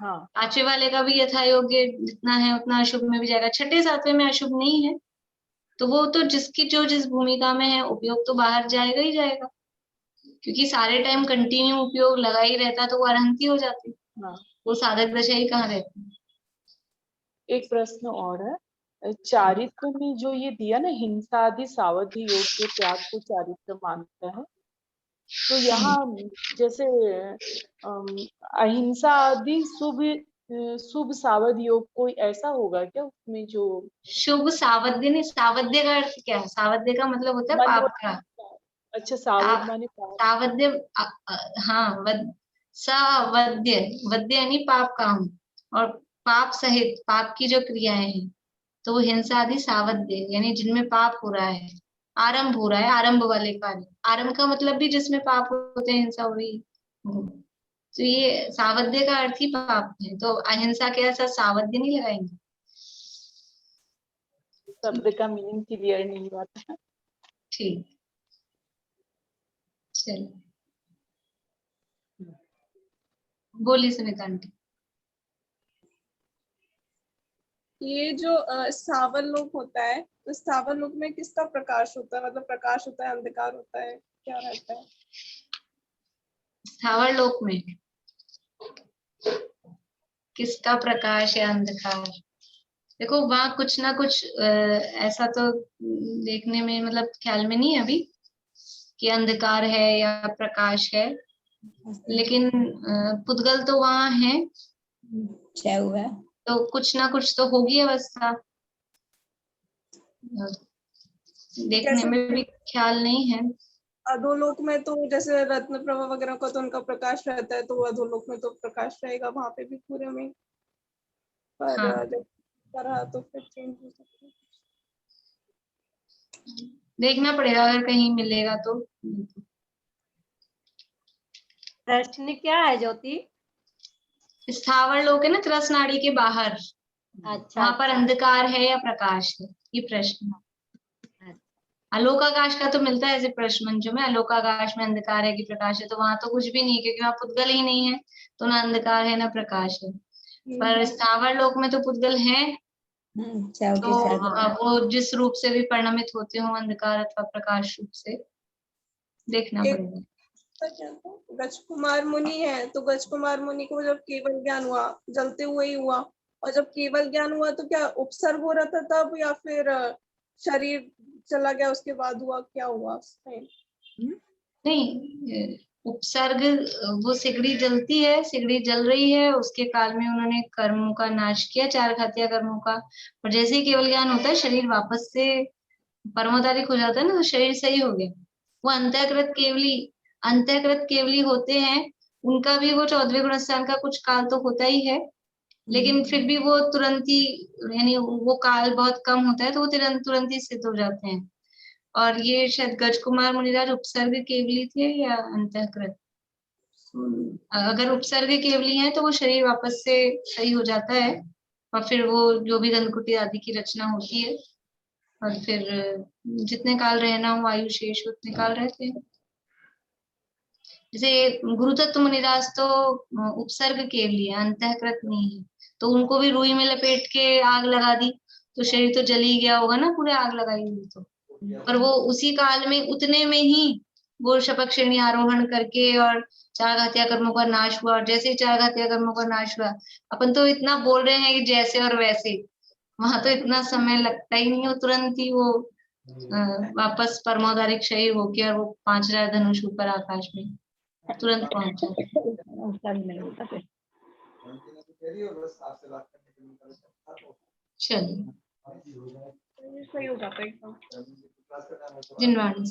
हाँ। पांचवे वाले का भी यथा योग्य जितना है उतना अशुभ में भी जाएगा, छठे सातवें में अशुभ नहीं है, तो वो तो जिसकी जो जिस भूमिका में है उपयोग तो बाहर जाएगा ही जाएगा, क्योंकि सारे टाइम कंटिन्यू उपयोग लगा ही रहता तो वो अरहंती हो जाती। हाँ। वो साधक दशा ही कहाँ रहती। एक प्रश्न और है, चारित्र में जो ये दिया ना, हिंसा आदि सावधि योग के त्याग को चारित्र मानता है, तो यहाँ जैसे अहिंसा आदि शुभ सावध योग कोई ऐसा होगा क्या उसमें? जो शुभ सावध्य नहीं, सावध्य का अर्थ क्या है? सावध्य का मतलब होता है पाप का। अच्छा, सावध माने पाप। सावध्य, हाँ, सावध्य, वध्य यानी पाप काम, और पाप सहित पाप की जो क्रियाएं हैं, तो वो हिंसा आदि सावध्य यानी जिनमें पाप हो रहा है, आरंभ हो रहा है, आरंभ वाले कार्य। आरंभ का मतलब भी जिसमें पाप होते हैं, हिंसा हो रही, तो ये सावध्य का अर्थ ही पाप है, तो अहिंसा के साथ सावध्य नहीं लगाएंगे। शब्द का मीनिंग क्लियर नहीं हुआ था। ठीक, चलो बोलिए सुनीता आंटी। ये जो स्थावर लोक होता है, तो स्थावर लोक में किसका प्रकाश होता है? मतलब प्रकाश होता है, अंधकार होता है, क्या रहता है? स्थावर लोक में किसका प्रकाश या अंधकार? देखो वहां कुछ ना कुछ ऐसा तो देखने में, मतलब ख्याल में नहीं है अभी कि अंधकार है या प्रकाश है, लेकिन पुद्गल तो वहां है, तो कुछ ना कुछ तो होगी अवस्था, देखने में भी ख्याल नहीं है। अधोलोक में तो जैसे रत्न प्रभा वगैरह का तो उनका प्रकाश रहता है, तो अधोलोक में तो प्रकाश रहेगा वहां पे भी पूरे में, पर हाँ। जब करा तो फिर चेंज हो सकता है। देखना पड़ेगा अगर कहीं मिलेगा तो। प्रश्न क्या है ज्योति? स्थावर लोक है ना, त्रस नाड़ी के बाहर, अच्छा, वहां पर अंधकार है या प्रकाश है, ये प्रश्न। अलोकाकाश का तो मिलता है ऐसे प्रश्न में, अलोकाकाश में अंधकार है कि प्रकाश है, तो वहां तो कुछ भी नहीं है क्योंकि वहां पुद्गल ही नहीं है, तो ना अंधकार है ना प्रकाश है। पर स्थावर लोक में तो पुद्गल है, तो वो जिस रूप से भी परिणमित होते हो, अंधकार अथवा प्रकाश रूप से, देखना पड़ेगा। गज कुमार मुनि है, तो गज कुमार मुनि को जब केवल ज्ञान हुआ जलते हुए ही हुआ, और जब केवल ज्ञान हुआ तो क्या उपसर्ग हो रहा था तब, या फिर शरीर चला गया उसके बाद हुआ, क्या हुआ उस टाइम? नहीं, उपसर्ग, वो सिगड़ी जलती है, सिगड़ी जल रही है, उसके काल में उन्होंने कर्मों का नाश किया, 4 घातीय कर्मों का, और जैसे ही केवल ज्ञान होता है शरीर वापस से परमोदारिक हो जाता है ना, तो शरीर सही हो गया। वो अंतःकृत केवली होते हैं, उनका भी वो 14वें गुणस्थान का कुछ काल तो होता ही है, लेकिन फिर भी वो तुरंत ही, यानी वो काल बहुत कम होता है, तो वो तुरंत ही सिद्ध हो जाते हैं। और ये शायद गज कुमार मुनिराज उपसर्ग केवली थे या अंतःकृत। अगर उपसर्ग केवली है तो वो शरीर वापस से सही हो जाता है, और फिर वो जो भी गंधकुटी आदि की रचना होती है, और फिर जितने काल रहना हो आयु शेष उतने काल रहते हैं। जैसे गुरुतत्व मुनिराज तो उपसर्ग केवली है, अंतःकृत नहीं है, तो उनको भी रुई में लपेट के आग लगा दी तो शरीर तो जल ही गया होगा ना, पूरे आग लगाई हुई तो। पर वो उसी काल में उतने में ही वो शपथ श्रेणी आरोहण करके और 4 घातीय कर्मों का नाश हुआ, और जैसे ही 4 घातीय कर्मों का नाश हुआ, अपन तो इतना बोल रहे हैं कि जैसे और वैसे, वहां तो इतना समय लगता ही नहीं, वो तुरंत ही वो वापस परमोदारिक शरीर हो गया, और वो 5000 धनुष ऊपर आकाश में तुरंत पहुंच जाते। चलिए, सही हो जाता है एकदम। जिनवाणी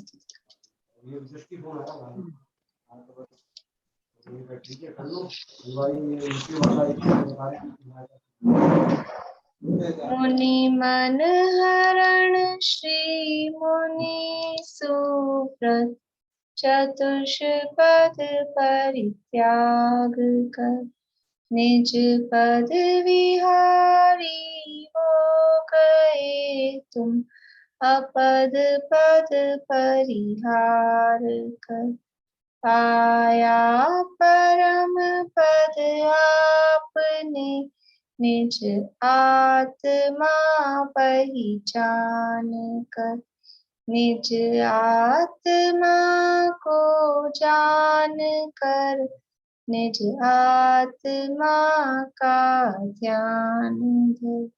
मुनि मन हरण श्री मुनि सुव्रत, चतुष्पद परित्याग कर, निज पद विहारी हो गए तुम, अपद पद परिहार कर। पाया परम पद आपने, निज आत्मा पहचान कर, निज आत्मा को जान कर, निज आत्मा का ध्यान धर।